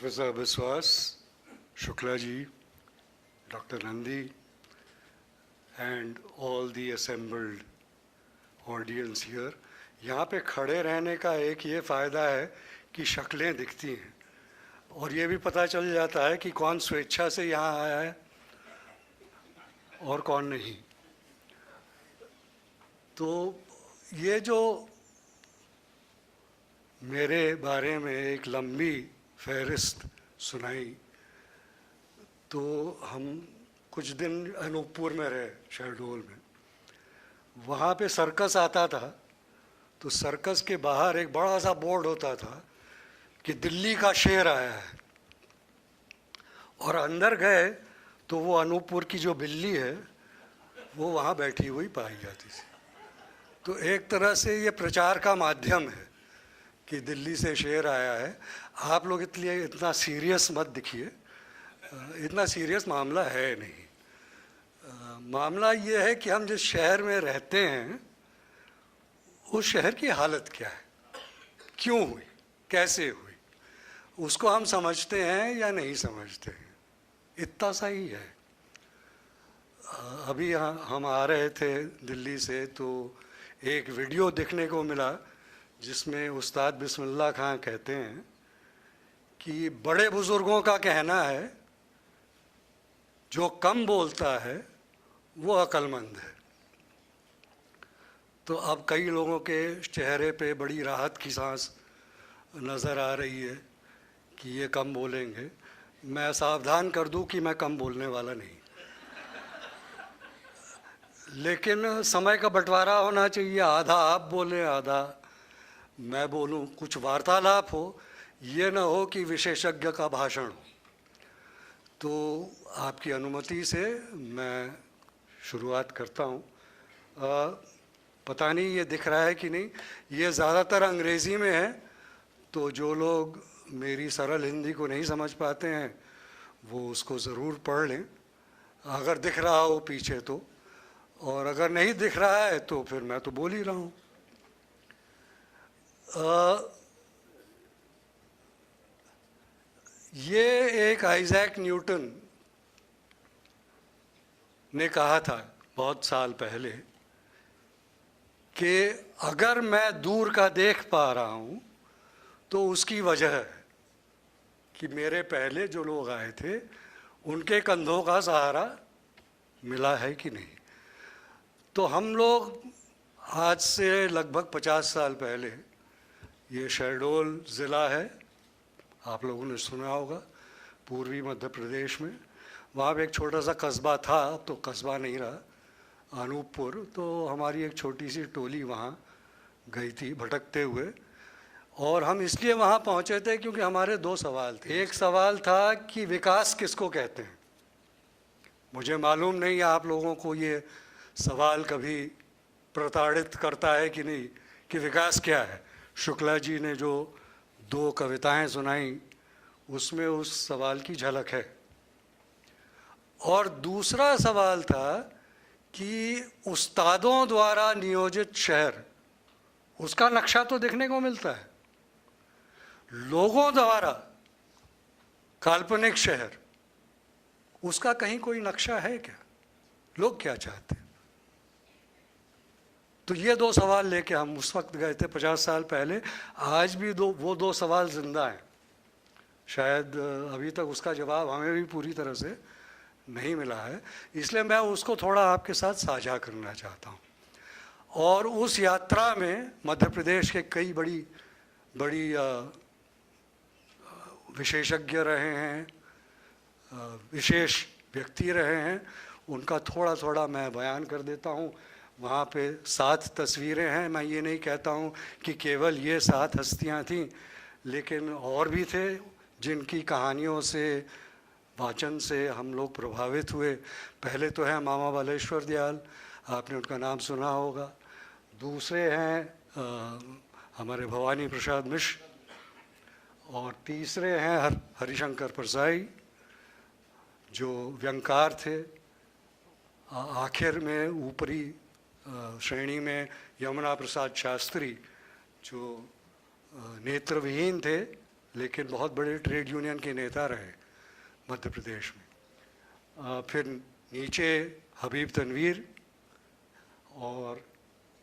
Professor Biswas, Shukla ji, Dr. Nandi, and all the assembled audience here. यहाँ पे खड़े रहने का एक ये फ़ायदा है कि शक्लें दिखती हैं और ये भी पता चल जाता है कि कौन स्वेच्छा से यहाँ आया है और कौन नहीं। तो ये जो मेरे बारे में एक लंबी फहरिस्त सुनाई, तो हम कुछ दिन अनूपपुर में रहे, शहडोल में। वहाँ पे सर्कस आता था, तो सर्कस के बाहर एक बड़ा सा बोर्ड होता था कि दिल्ली का शेर आया है, और अंदर गए तो वो अनूपपुर की जो बिल्ली है वो वहाँ बैठी हुई पाई जाती थी। तो एक तरह से ये प्रचार का माध्यम है कि दिल्ली से शेर आया है। आप लोग इसलिए इतना सीरियस मत दिखिए, इतना सीरियस मामला है नहीं। मामला ये है कि हम जिस शहर में रहते हैं उस शहर की हालत क्या है, क्यों हुई, कैसे हुई, उसको हम समझते हैं या नहीं समझते हैं, इतना सा ही है। अभी हम आ रहे थे दिल्ली से, तो एक वीडियो देखने को मिला जिसमें उस्ताद बिस्मिल्लाह खां कहते हैं कि बड़े बुज़ुर्गों का कहना है जो कम बोलता है वो अक्लमंद है। तो अब कई लोगों के चेहरे पे बड़ी राहत की सांस नज़र आ रही है कि ये कम बोलेंगे। मैं सावधान कर दूं कि मैं कम बोलने वाला नहीं, लेकिन समय का बंटवारा होना चाहिए, आधा आप बोलें आधा मैं बोलूं, कुछ वार्तालाप हो, ये ना हो कि विशेषज्ञ का भाषण हो। तो आपकी अनुमति से मैं शुरुआत करता हूं। पता नहीं ये दिख रहा है कि नहीं, ये ज़्यादातर अंग्रेज़ी में है, तो जो लोग मेरी सरल हिंदी को नहीं समझ पाते हैं वो उसको ज़रूर पढ़ लें, अगर दिख रहा हो पीछे तो, और अगर नहीं दिख रहा है तो फिर मैं तो बोल ही रहा हूँ। ये एक आइजैक न्यूटन ने कहा था बहुत साल पहले कि अगर मैं दूर का देख पा रहा हूँ तो उसकी वजह है कि मेरे पहले जो लोग आए थे उनके कंधों का सहारा मिला है कि नहीं। तो हम लोग आज से लगभग 50 साल पहले, ये शहडोल ज़िला है, आप लोगों ने सुना होगा, पूर्वी मध्य प्रदेश में। वहाँ पे एक छोटा सा कस्बा था, अब तो कस्बा नहीं रहा, अनूपपुर। तो हमारी एक छोटी सी टोली वहाँ गई थी भटकते हुए, और हम इसलिए वहाँ पहुँचे थे क्योंकि हमारे दो सवाल थे। एक सवाल था कि विकास किसको कहते हैं। मुझे मालूम नहीं आप लोगों को ये सवाल कभी प्रताड़ित करता है कि नहीं कि विकास क्या है। शुक्ला जी ने जो 2 कविताएं सुनाई उसमें उस सवाल की झलक है। और दूसरा सवाल था कि उस्तादों द्वारा नियोजित शहर, उसका नक्शा तो देखने को मिलता है, लोगों द्वारा काल्पनिक शहर, उसका कहीं कोई नक्शा है क्या, लोग क्या चाहते हैं। तो ये 2 सवाल लेके हम उस वक्त गए थे 50 साल पहले। आज भी वो दो सवाल जिंदा हैं। शायद अभी तक उसका जवाब हमें भी पूरी तरह से नहीं मिला है, इसलिए मैं उसको थोड़ा आपके साथ साझा करना चाहता हूँ। और उस यात्रा में मध्य प्रदेश के कई बड़ी विशेषज्ञ रहे हैं, विशेष व्यक्ति रहे हैं, उनका थोड़ा थोड़ा मैं बयान कर देता हूँ। वहाँ पे 7 तस्वीरें हैं। मैं ये नहीं कहता हूँ कि केवल ये 7 हस्तियाँ थीं, लेकिन और भी थे जिनकी कहानियों से, वाचन से हम लोग प्रभावित हुए। पहले तो हैं मामा बालेश्वर दयाल, आपने उनका नाम सुना होगा। दूसरे हैं हमारे भवानी प्रसाद मिश्र, और तीसरे हैं हरिशंकर परसाई जो व्यंगकार थे। आखिर में ऊपरी श्रेणी में यमुना प्रसाद शास्त्री जो नेत्रविहीन थे लेकिन बहुत बड़े ट्रेड यूनियन के नेता रहे मध्य प्रदेश में। फिर नीचे हबीब तनवीर, और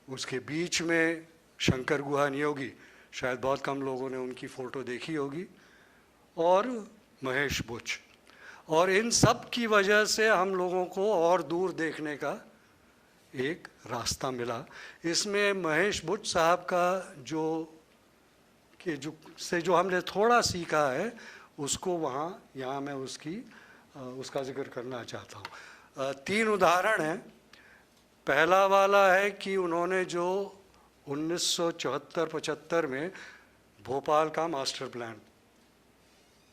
उसके बीच में शंकर गुहा नियोगी, शायद बहुत कम लोगों ने उनकी फ़ोटो देखी होगी, और महेश बुच। और इन सब की वजह से हम लोगों को और दूर देखने का एक रास्ता मिला। इसमें महेश बुच साहब का जो हमने थोड़ा सीखा है, उसको यहाँ मैं उसका जिक्र करना चाहता हूँ। 3 उदाहरण हैं। पहला वाला है कि उन्होंने जो 1974-75 में भोपाल का मास्टर प्लान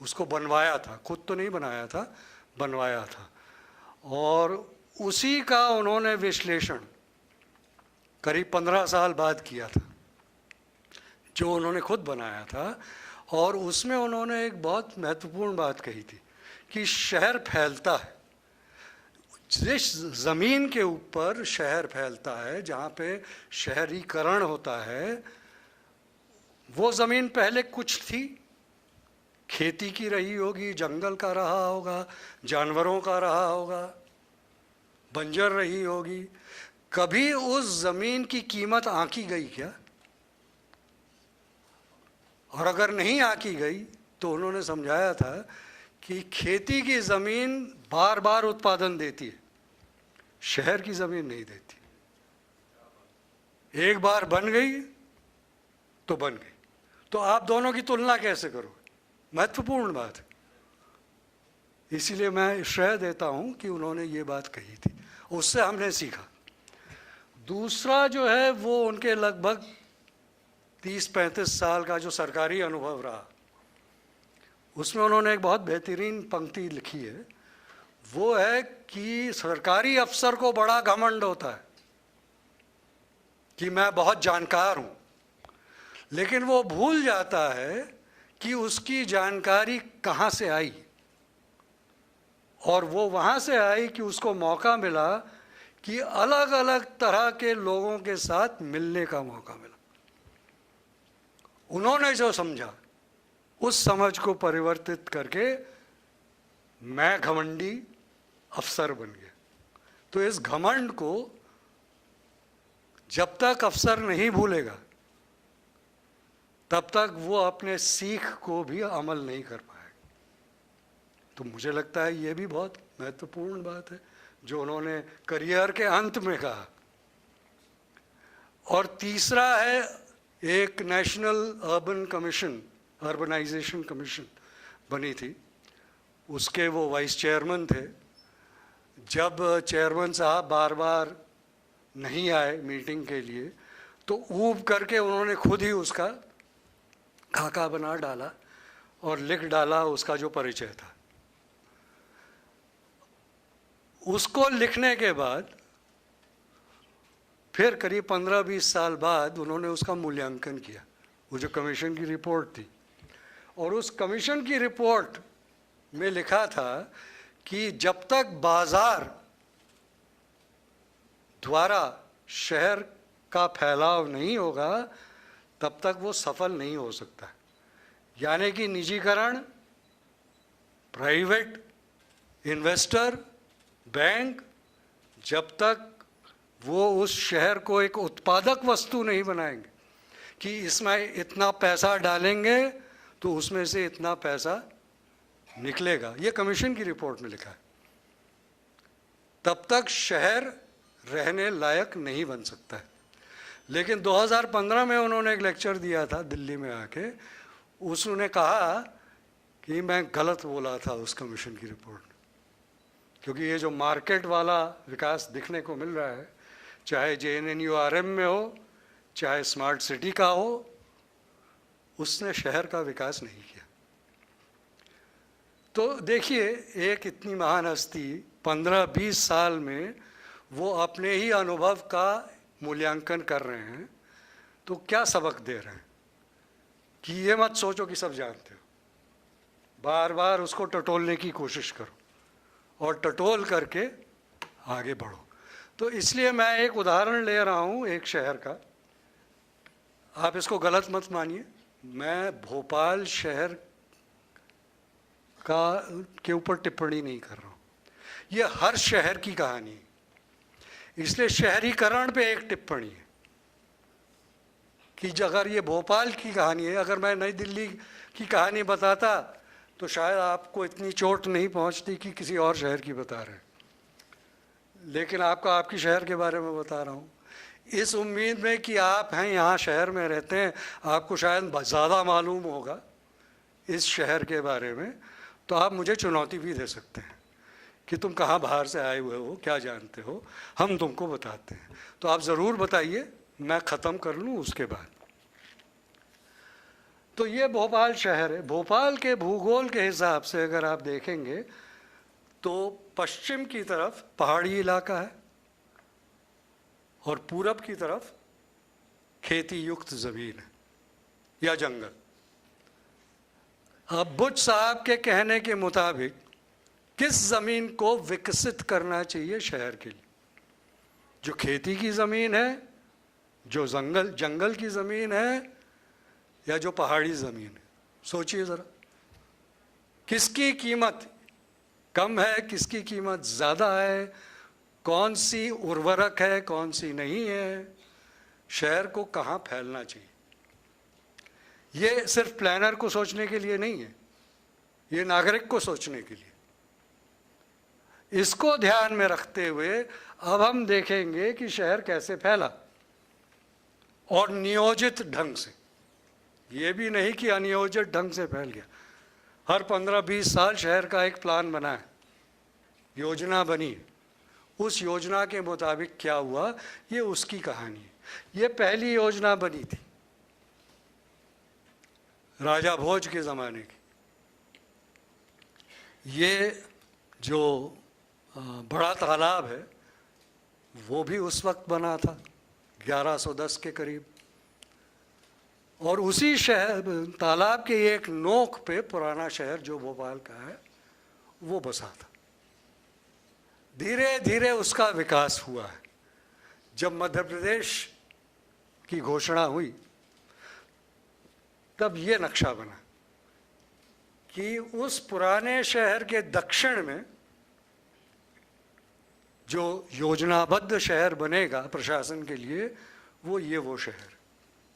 उसको बनवाया था, खुद तो नहीं बनाया था, बनवाया था, और उसी का उन्होंने विश्लेषण करीब 15 साल बाद किया था, जो उन्होंने खुद बनाया था। और उसमें उन्होंने एक बहुत महत्वपूर्ण बात कही थी कि शहर फैलता है, जिस ज़मीन के ऊपर शहर फैलता है, जहाँ पे शहरीकरण होता है, वो ज़मीन पहले कुछ थी, खेती की रही होगी, जंगल का रहा होगा, जानवरों का रहा होगा, बंजर रही होगी। कभी उस ज़मीन की कीमत आंकी गई क्या? और अगर नहीं आंकी गई तो उन्होंने समझाया था कि खेती की ज़मीन बार बार उत्पादन देती है, शहर की ज़मीन नहीं देती। एक बार बन गई तो बन गई। तो आप दोनों की तुलना कैसे करोगे? महत्वपूर्ण बात है। इसीलिए मैं श्रेय देता हूं कि उन्होंने ये बात कही थी, उससे हमने सीखा। दूसरा जो है वो उनके लगभग 30-35 साल का जो सरकारी अनुभव रहा, उसमें उन्होंने एक बहुत बेहतरीन पंक्ति लिखी है। वो है कि सरकारी अफसर को बड़ा घमंड होता है कि मैं बहुत जानकार हूं, लेकिन वो भूल जाता है कि उसकी जानकारी कहाँ से आई, और वो वहाँ से आई कि उसको मौका मिला कि अलग अलग तरह के लोगों के साथ मिलने का मौका मिला। उन्होंने जो समझा, उस समझ को परिवर्तित करके मैं घमंडी अफसर बन गया। तो इस घमंड को जब तक अफसर नहीं भूलेगा, तब तक वो अपने सीख को भी अमल नहीं कर पाएगा। तो मुझे लगता है ये भी बहुत महत्वपूर्ण बात है जो उन्होंने करियर के अंत में कहा। और तीसरा है, एक national urban commission, urbanisation commission बनी थी, उसके वो वाइस चेयरमैन थे। जब चेयरमैन साहब बार बार नहीं आए मीटिंग के लिए, तो ऊब करके उन्होंने खुद ही उसका खाका बना डाला और लिख डाला उसका जो परिचय था। उसको लिखने के बाद फिर करीब 15-20 साल बाद उन्होंने उसका मूल्यांकन किया, वो जो कमीशन की रिपोर्ट थी। और उस कमीशन की रिपोर्ट में लिखा था कि जब तक बाजार द्वारा शहर का फैलाव नहीं होगा, तब तक वो सफल नहीं हो सकता। यानी कि निजीकरण, प्राइवेट इन्वेस्टर, बैंक, जब तक वो उस शहर को एक उत्पादक वस्तु नहीं बनाएंगे कि इसमें इतना पैसा डालेंगे तो उसमें से इतना पैसा निकलेगा, ये कमीशन की रिपोर्ट में लिखा है, तब तक शहर रहने लायक नहीं बन सकता है। लेकिन 2015 में उन्होंने एक लेक्चर दिया था दिल्ली में आके, उसने कहा कि मैं गलत बोला था उस कमीशन की रिपोर्ट में, क्योंकि ये जो मार्केट वाला विकास दिखने को मिल रहा है, चाहे JNNURM में हो, चाहे स्मार्ट सिटी का हो, उसने शहर का विकास नहीं किया। तो देखिए, एक इतनी महान हस्ती 15-20 साल में वो अपने ही अनुभव का मूल्यांकन कर रहे हैं, तो क्या सबक दे रहे हैं कि ये मत सोचो कि सब जानते हो, बार बार उसको टटोलने की कोशिश करो और टटोल करके आगे बढ़ो। तो इसलिए मैं एक उदाहरण ले रहा हूँ एक शहर का, आप इसको गलत मत मानिए, मैं भोपाल शहर का के ऊपर टिप्पणी नहीं कर रहा हूँ, ये हर शहर की कहानी है, इसलिए शहरीकरण पे एक टिप्पणी है कि अगर ये भोपाल की कहानी है, अगर मैं नई दिल्ली की कहानी बताता तो शायद आपको इतनी चोट नहीं पहुंचती कि किसी और शहर की बता रहे हैं, लेकिन आपके शहर के बारे में बता रहा हूँ, इस उम्मीद में कि आप हैं, यहाँ शहर में रहते हैं, आपको शायद ज़्यादा मालूम होगा इस शहर के बारे में, तो आप मुझे चुनौती भी दे सकते हैं कि तुम कहाँ बाहर से आए हुए हो, क्या जानते हो, हम तुमको बताते हैं। तो आप ज़रूर बताइए, मैं ख़त्म कर लूँ उसके बाद। तो ये भोपाल शहर है। भोपाल के भूगोल के हिसाब से अगर आप देखेंगे तो पश्चिम की तरफ पहाड़ी इलाका है और पूरब की तरफ खेती युक्त ज़मीन है या जंगल। अब बुच साहब के कहने के मुताबिक किस ज़मीन को विकसित करना चाहिए शहर के लिए? जो खेती की ज़मीन है, जो जंगल की ज़मीन है, या जो पहाड़ी ज़मीन है? सोचिए ज़रा, किसकी कीमत कम है, किसकी कीमत ज़्यादा है, कौन सी उर्वरक है, कौन सी नहीं है, शहर को कहाँ फैलना चाहिए? ये सिर्फ प्लानर को सोचने के लिए नहीं है, ये नागरिक को सोचने के लिए। इसको ध्यान में रखते हुए अब हम देखेंगे कि शहर कैसे फैला और नियोजित ढंग से, ये भी नहीं कि अनियोजित ढंग से फैल गया। हर 15-20 साल शहर का एक प्लान बना है, योजना बनी, उस योजना के मुताबिक क्या हुआ, ये उसकी कहानी है। ये पहली योजना बनी थी राजा भोज के ज़माने की। ये जो बड़ा तालाब है वो भी उस वक्त बना था 1110 के करीब, और उसी शहर तालाब के एक नोक पे पुराना शहर जो भोपाल का है वो बसा था। धीरे धीरे उसका विकास हुआ है। जब मध्य प्रदेश की घोषणा हुई तब ये नक्शा बना कि उस पुराने शहर के दक्षिण में जो योजनाबद्ध शहर बनेगा प्रशासन के लिए, वो शहर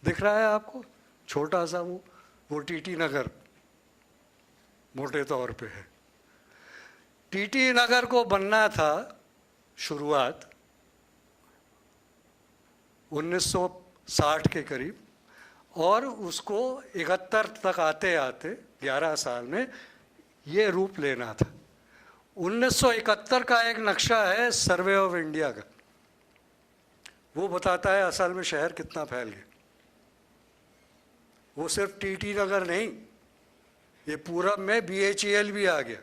दिख रहा है आपको, छोटा सा वो टीटी नगर मोटे तौर पे है। टीटी नगर को बनना था शुरुआत 1960 के करीब, और उसको 71 तक आते आते 11 साल में ये रूप लेना था। 1971 का एक नक्शा है सर्वे ऑफ इंडिया का, वो बताता है असल में शहर कितना फैल गया। वो सिर्फ टीटी नगर नहीं, ये पूरब में BHEL भी आ गया,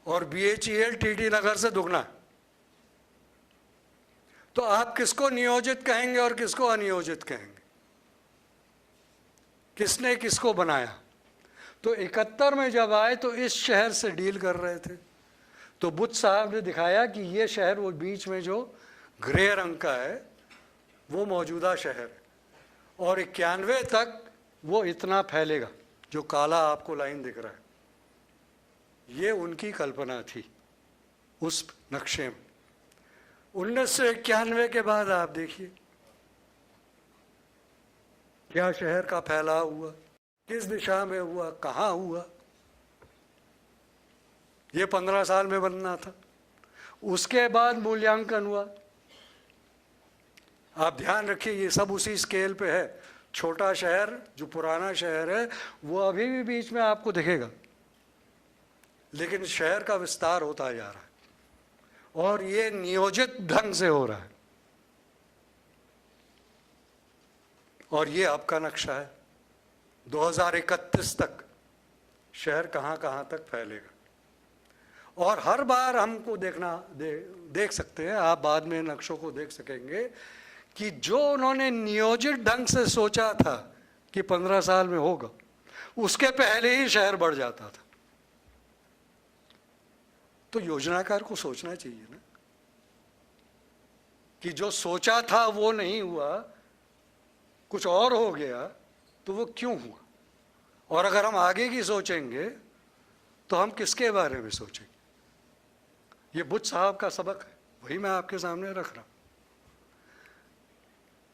और BHEL टीटी नगर से दुगना। तो आप किसको नियोजित कहेंगे और किसको अनियोजित कहेंगे? किसने किसको बनाया? तो 71 में जब आए तो इस शहर से डील कर रहे थे, तो बुच साहब ने दिखाया कि ये शहर वो बीच में जो ग्रे रंग का है वो मौजूदा शहर है, और 91 तक वो इतना फैलेगा जो काला आपको लाइन दिख रहा है। ये उनकी कल्पना थी उस नक्शे में। 1991 के बाद आप देखिए क्या शहर का फैलाव हुआ, किस दिशा में हुआ, कहाँ हुआ। ये 15 साल में बनना था। उसके बाद मूल्यांकन हुआ। आप ध्यान रखिए ये सब उसी स्केल पे है। छोटा शहर जो पुराना शहर है वो अभी भी बीच में आपको दिखेगा, लेकिन शहर का विस्तार होता जा रहा है और ये नियोजित ढंग से हो रहा है। और ये आपका नक्शा है 2031 तक शहर कहाँ कहाँ तक फैलेगा। और हर बार हमको देख सकते हैं, आप बाद में नक्शों को देख सकेंगे कि जो उन्होंने नियोजित ढंग से सोचा था कि 15 साल में होगा, उसके पहले ही शहर बढ़ जाता था। तो योजनाकार को सोचना चाहिए ना कि जो सोचा था वो नहीं हुआ, कुछ और हो गया, तो वो क्यों हुआ, और अगर हम आगे की सोचेंगे तो हम किसके बारे में सोचेंगे। ये बुद्ध साहब का सबक है, वही मैं आपके सामने रख रहा हूँ।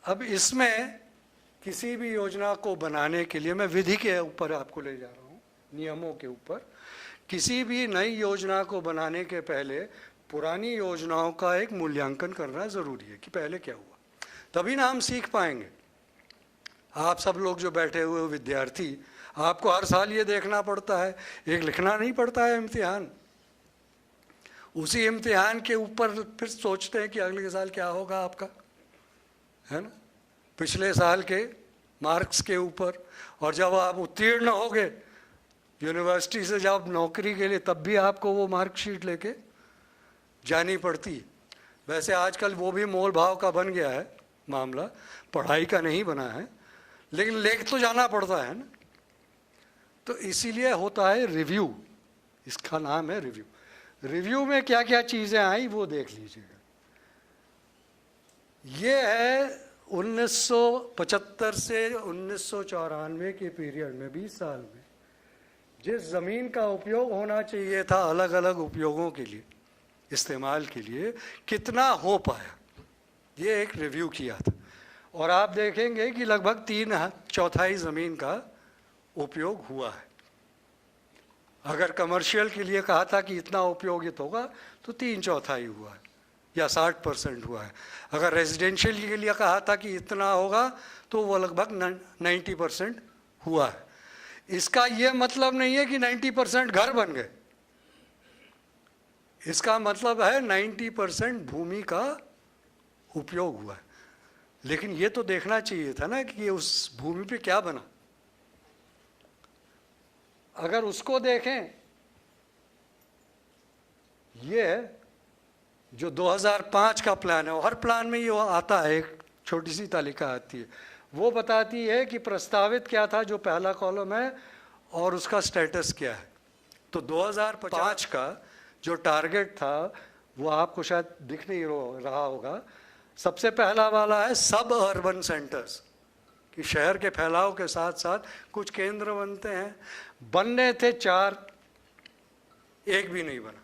अब इसमें किसी भी योजना को बनाने के लिए मैं विधि के ऊपर आपको ले जा रहा हूँ, नियमों के ऊपर। किसी भी नई योजना को बनाने के पहले पुरानी योजनाओं का एक मूल्यांकन करना ज़रूरी है कि पहले क्या हुआ, तभी ना हम सीख पाएंगे। आप सब लोग जो बैठे हुए हो विद्यार्थी, आपको हर साल ये देखना पड़ता है, एक लिखना नहीं पड़ता है इम्तिहान, उसी इम्तिहान के ऊपर फिर सोचते हैं कि अगले साल क्या होगा आपका, है ना, पिछले साल के मार्क्स के ऊपर। और जब आप उत्तीर्ण होगे यूनिवर्सिटी से जब नौकरी के लिए, तब भी आपको वो मार्कशीट लेके जानी पड़ती है। वैसे आजकल वो भी मोल भाव का बन गया है मामला, पढ़ाई का नहीं बना है, लेकिन लेके तो जाना पड़ता है ना। तो इसीलिए होता है रिव्यू, इसका नाम है रिव्यू। रिव्यू में क्या क्या चीज़ें आई वो देख लीजिएगा। ये है 1975 से 1994 के पीरियड में, 20 साल में, जिस ज़मीन का उपयोग होना चाहिए था अलग अलग उपयोगों के लिए, इस्तेमाल के लिए, कितना हो पाया, ये एक रिव्यू किया था। और आप देखेंगे कि लगभग 3/4 ज़मीन का उपयोग हुआ है। अगर कमर्शियल के लिए कहा था कि इतना उपयोगित होगा तो 3/4 हुआ है या 60% हुआ है। अगर रेजिडेंशियल के लिए कहा था कि इतना होगा तो वो लगभग 90% हुआ है। इसका ये मतलब नहीं है कि 90% घर बन गए, इसका मतलब है 90% भूमि का उपयोग हुआ है। लेकिन ये तो देखना चाहिए था ना कि ये उस भूमि पे क्या बना। अगर उसको देखें, ये जो 2005 का प्लान है, हर प्लान में ये आता है, एक छोटी सी तालिका आती है, वो बताती है कि प्रस्तावित क्या था, जो पहला कॉलम है, और उसका स्टेटस क्या है। तो 2005 का जो टारगेट था वो आपको शायद दिख नहीं रहा होगा। सबसे पहला वाला है सब अर्बन सेंटर्स, कि शहर के फैलाव के साथ साथ कुछ केंद्र बनते हैं। बनने थे 4, एक भी नहीं बना।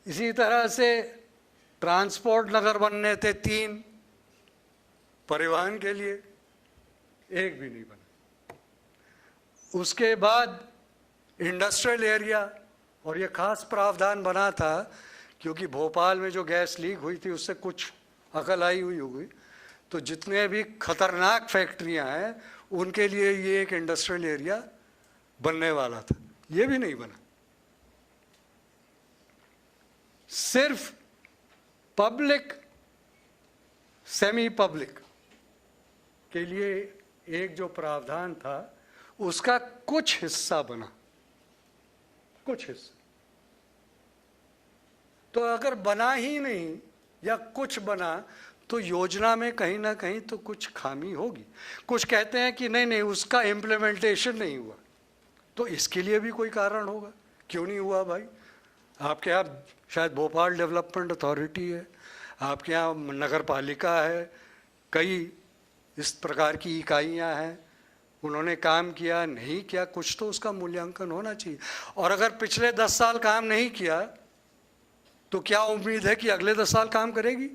इसी तरह से ट्रांसपोर्ट नगर बनने थे 3 परिवहन के लिए, एक भी नहीं बना। उसके बाद इंडस्ट्रियल एरिया, और ये खास प्रावधान बना था क्योंकि भोपाल में जो गैस लीक हुई थी उससे कुछ अकल आई हुई होगी, तो जितने भी खतरनाक फैक्ट्रियां हैं उनके लिए ये एक इंडस्ट्रियल एरिया बनने वाला था, ये भी नहीं बना। सिर्फ पब्लिक सेमी पब्लिक के लिए एक जो प्रावधान था उसका कुछ हिस्सा बना, कुछ हिस्सा। तो अगर बना ही नहीं या कुछ बना तो योजना में कहीं ना कहीं तो कुछ खामी होगी। कुछ कहते हैं कि नहीं नहीं उसका इम्प्लीमेंटेशन नहीं हुआ, तो इसके लिए भी कोई कारण होगा, क्यों नहीं हुआ भाई। आपके यहाँ शायद भोपाल डेवलपमेंट अथॉरिटी है, आपके यहाँ नगर पालिका है, कई इस प्रकार की इकाइयाँ हैं, उन्होंने काम किया नहीं किया, कुछ तो उसका मूल्यांकन होना चाहिए। और अगर पिछले 10 साल काम नहीं किया तो क्या उम्मीद है कि अगले 10 साल काम करेगी।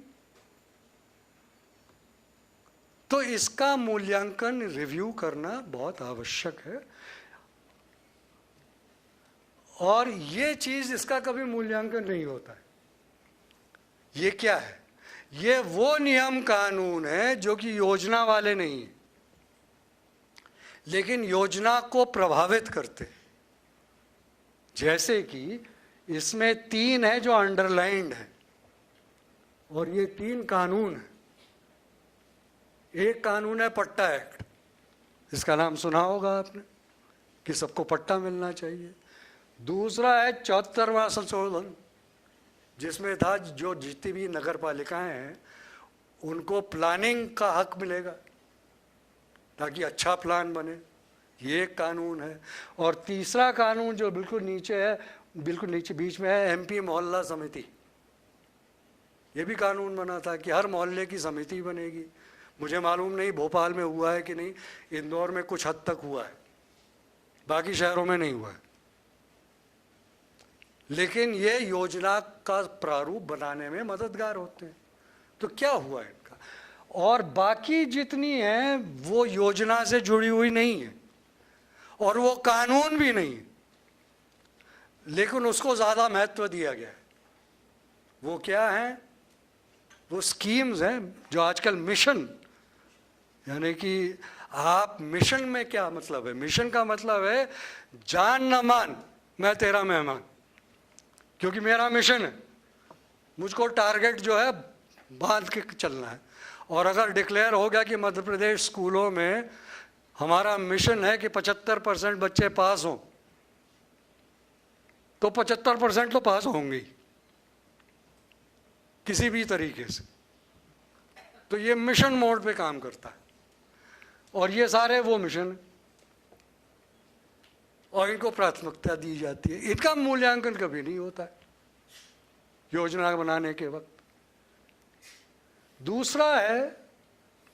तो इसका मूल्यांकन, रिव्यू करना बहुत आवश्यक है। और ये चीज, इसका कभी मूल्यांकन नहीं होता है। ये क्या है, ये वो नियम कानून है जो कि योजना वाले नहीं है, लेकिन योजना को प्रभावित करते। जैसे कि इसमें 3 है जो अंडरलाइंड है, और ये 3 कानून है। एक कानून है पट्टा एक्ट, इसका नाम सुना होगा आपने कि सबको पट्टा मिलना चाहिए। दूसरा है 74वां संशोधन, जिसमें था जो जितनी भी नगर पालिकाएं हैं उनको प्लानिंग का हक मिलेगा ताकि अच्छा प्लान बने, ये एक कानून है। और तीसरा कानून जो बिल्कुल नीचे है, बिल्कुल नीचे बीच में है, एमपी मोहल्ला समिति। ये भी कानून बना था कि हर मोहल्ले की समिति बनेगी, मुझे मालूम नहीं भोपाल में हुआ है कि नहीं, इंदौर में कुछ हद तक हुआ है, बाकी शहरों में नहीं हुआ है। लेकिन ये योजना का प्रारूप बनाने में मददगार होते हैं। तो क्या हुआ इनका? और बाकी जितनी है वो योजना से जुड़ी हुई नहीं है और वो कानून भी नहीं है, लेकिन उसको ज़्यादा महत्व दिया गया है। वो क्या है? वो स्कीम्स हैं जो आजकल मिशन, यानी कि आप मिशन में क्या मतलब है? मिशन का मतलब है जान न मान मैं तेरा मेहमान, क्योंकि मेरा मिशन है, मुझको टारगेट जो है बांध के चलना है। और अगर डिक्लेयर हो गया कि मध्य प्रदेश स्कूलों में हमारा मिशन है कि 75% बच्चे पास हों, तो 75% तो पास होंगे ही किसी भी तरीके से। तो ये मिशन मोड पे काम करता है और ये सारे वो मिशन है और इनको प्राथमिकता दी जाती है। इनका मूल्यांकन कभी नहीं होता है योजना बनाने के वक्त। दूसरा है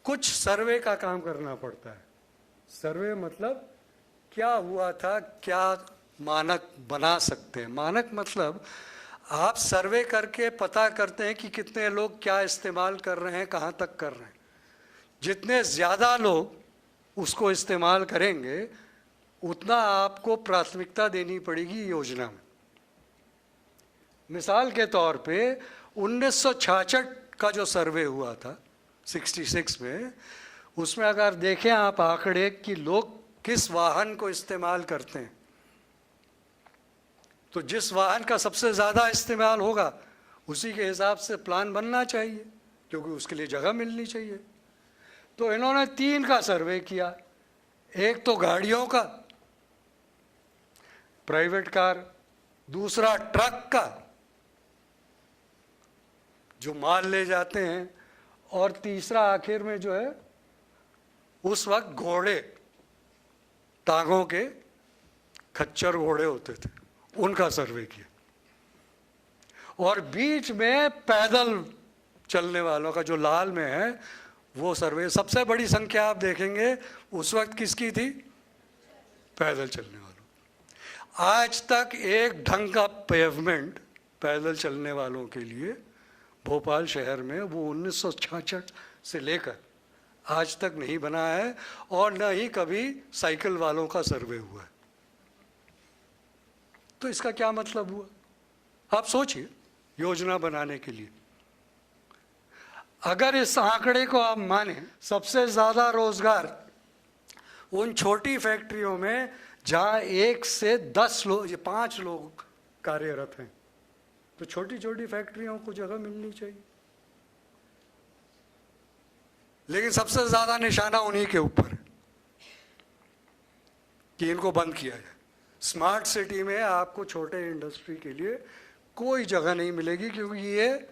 कुछ सर्वे का काम करना पड़ता है। सर्वे मतलब क्या हुआ था, क्या मानक बना सकते हैं। मानक मतलब आप सर्वे करके पता करते हैं कि कितने लोग क्या इस्तेमाल कर रहे हैं, कहाँ तक कर रहे हैं। जितने ज़्यादा लोग उसको इस्तेमाल करेंगे उतना आपको प्राथमिकता देनी पड़ेगी योजना में। मिसाल के तौर पे 1966 का जो सर्वे हुआ था 66 में, उसमें अगर देखें आप आंकड़े कि लोग किस वाहन को इस्तेमाल करते हैं, तो जिस वाहन का सबसे ज़्यादा इस्तेमाल होगा उसी के हिसाब से प्लान बनना चाहिए, क्योंकि उसके लिए जगह मिलनी चाहिए। तो इन्होंने 3 का सर्वे किया। एक तो गाड़ियों का, प्राइवेट कार, दूसरा ट्रक का जो माल ले जाते हैं, और तीसरा आखिर में जो है उस वक्त घोड़े, टांगों के खच्चर घोड़े होते थे, उनका सर्वे किया। और बीच में पैदल चलने वालों का जो लाल में है वो सर्वे। सबसे बड़ी संख्या आप देखेंगे उस वक्त किसकी थी? पैदल चलने वालों। आज तक एक ढंग का पेवमेंट पैदल चलने वालों के लिए भोपाल शहर में वो 1966 से लेकर आज तक नहीं बना है, और न ही कभी साइकिल वालों का सर्वे हुआ है। तो इसका क्या मतलब हुआ? आप सोचिए, योजना बनाने के लिए अगर इस आंकड़े को आप माने, सबसे ज़्यादा रोजगार उन छोटी फैक्ट्रियों में जहाँ 1 से 10 लोग या 5 लोग कार्यरत हैं। तो छोटी छोटी फैक्ट्रियों को जगह मिलनी चाहिए, लेकिन सबसे ज़्यादा निशाना उन्हीं के ऊपर है कि इनको बंद किया जाए। स्मार्ट सिटी में आपको छोटे इंडस्ट्री के लिए कोई जगह नहीं मिलेगी, क्योंकि ये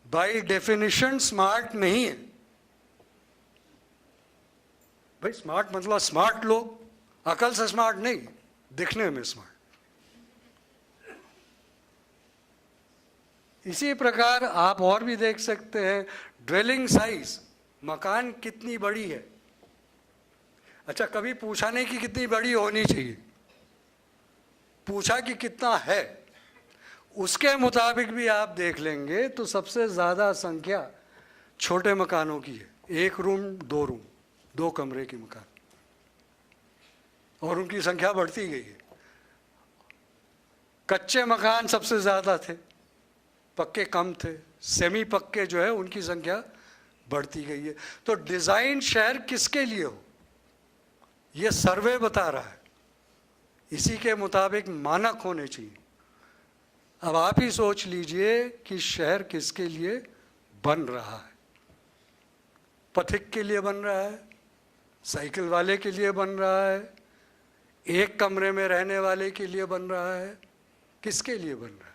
बाय डेफिनेशन स्मार्ट नहीं है। भाई स्मार्ट मतलब स्मार्ट लोग, अकल से स्मार्ट नहीं, दिखने में स्मार्ट। इसी प्रकार आप और भी देख सकते हैं, ड्वेलिंग साइज, मकान कितनी बड़ी है। अच्छा, कभी पूछा नहीं कि कितनी बड़ी होनी चाहिए, पूछा कि कितना है। उसके मुताबिक भी आप देख लेंगे तो सबसे ज़्यादा संख्या छोटे मकानों की है। 1 रूम 2 रूम 2 कमरे के मकान, और उनकी संख्या बढ़ती गई है। कच्चे मकान सबसे ज़्यादा थे, पक्के कम थे। सेमी पक्के जो है उनकी संख्या बढ़ती गई है। तो डिज़ाइन शहर किसके लिए हो, ये सर्वे बता रहा है। इसी के मुताबिक मानक होने चाहिए। अब आप ही सोच लीजिए कि शहर किसके लिए बन रहा है। पथिक के लिए बन रहा है, साइकिल वाले के लिए बन रहा है, 1 कमरे में रहने वाले के लिए बन रहा है, किसके लिए बन रहा है?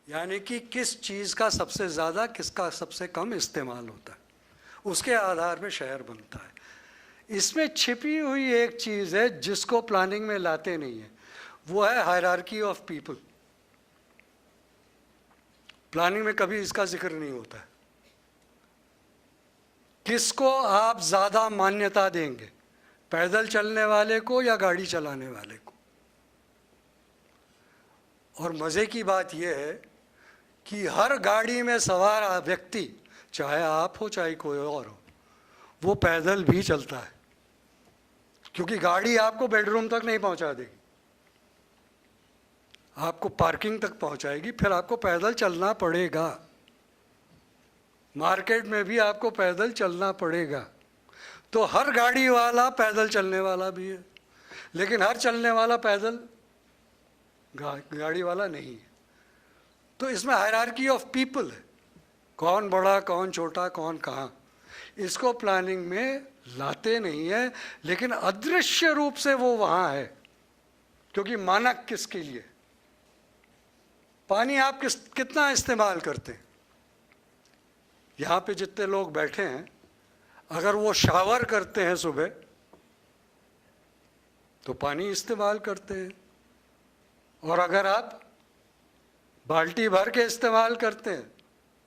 यानी कि किस चीज़ का सबसे ज़्यादा, किसका सबसे कम इस्तेमाल होता है, उसके आधार में शहर बनता है। इसमें छिपी हुई एक चीज़ है जिसको प्लानिंग में लाते नहीं है, वो है हायरार्की ऑफ पीपल। प्लानिंग में कभी इसका जिक्र नहीं होता है किसको आप ज़्यादा मान्यता देंगे, पैदल चलने वाले को या गाड़ी चलाने वाले को? और मज़े की बात यह है कि हर गाड़ी में सवार व्यक्ति, चाहे आप हो चाहे कोई और हो, वो पैदल भी चलता है, क्योंकि गाड़ी आपको बेडरूम तक नहीं पहुंचा देगी, आपको पार्किंग तक पहुंचाएगी, फिर आपको पैदल चलना पड़ेगा। मार्केट में भी आपको पैदल चलना पड़ेगा। तो हर गाड़ी वाला पैदल चलने वाला भी है, लेकिन हर चलने वाला पैदल गाड़ी वाला नहीं है। तो इसमें हायरार्की ऑफ पीपल है, कौन बड़ा कौन छोटा कौन कहाँ, इसको प्लानिंग में लाते नहीं है, लेकिन अदृश्य रूप से वो वहाँ है। क्योंकि मानक किसके लिए? पानी आप कितना इस्तेमाल करते हैं? यहाँ पे जितने लोग बैठे हैं, अगर वो शावर करते हैं सुबह तो पानी इस्तेमाल करते हैं, और अगर आप बाल्टी भर के इस्तेमाल करते हैं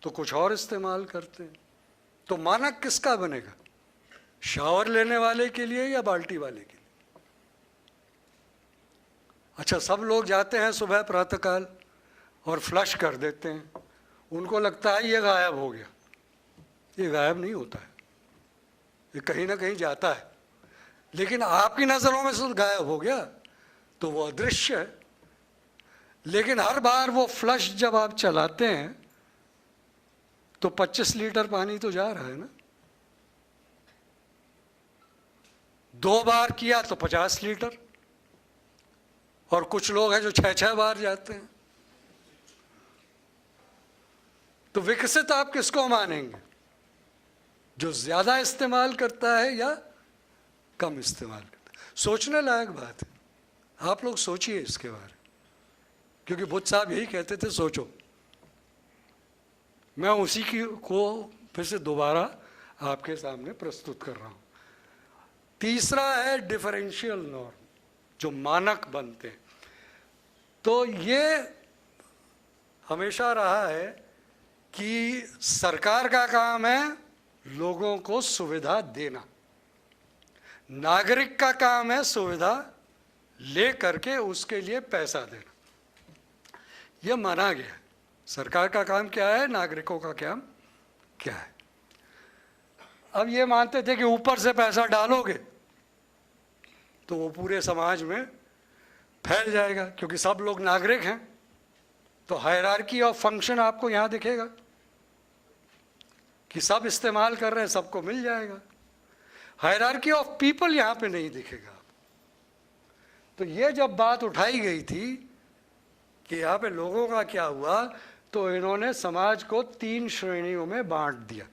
तो कुछ और इस्तेमाल करते हैं। तो मानक किसका बनेगा? शावर लेने वाले के लिए या बाल्टी वाले के लिए? अच्छा, सब लोग जाते हैं सुबह प्रातःकाल और फ्लश कर देते हैं, उनको लगता है ये गायब हो गया। ये गायब नहीं होता है, ये कहीं ना कहीं जाता है, लेकिन आपकी नज़रों में से गायब हो गया तो वो अदृश्य है। लेकिन हर बार वो फ्लश जब आप चलाते हैं तो 25 लीटर पानी तो जा रहा है ना, 2 बार किया तो 50 लीटर, और कुछ लोग हैं जो 6-6 बार जाते हैं। तो विकसित आप किसको मानेंगे? जो ज्यादा इस्तेमाल करता है या कम इस्तेमाल करता है? सोचने लायक बात है, आप लोग सोचिए इसके बारे में, क्योंकि बुद्ध साहब यही कहते थे, सोचो। मैं उसी को फिर से दोबारा आपके सामने प्रस्तुत कर रहा हूं। तीसरा है डिफरेंशियल नॉर्म, जो मानक बनते हैं। तो ये हमेशा रहा है कि सरकार का काम है लोगों को सुविधा देना, नागरिक का काम है सुविधा ले करके उसके लिए पैसा देना। यह माना गया। सरकार का काम क्या है, नागरिकों का काम क्या है। अब ये मानते थे कि ऊपर से पैसा डालोगे तो वो पूरे समाज में फैल जाएगा, क्योंकि सब लोग नागरिक हैं। तो हायरार्की ऑफ फंक्शन आपको यहाँ दिखेगा कि सब इस्तेमाल कर रहे हैं, सबको मिल जाएगा। हायरार्की ऑफ पीपल यहाँ पे नहीं दिखेगा। तो ये जब बात उठाई गई थी कि यहाँ पे लोगों का क्या हुआ, तो इन्होंने समाज को 3 श्रेणियों में बांट दिया,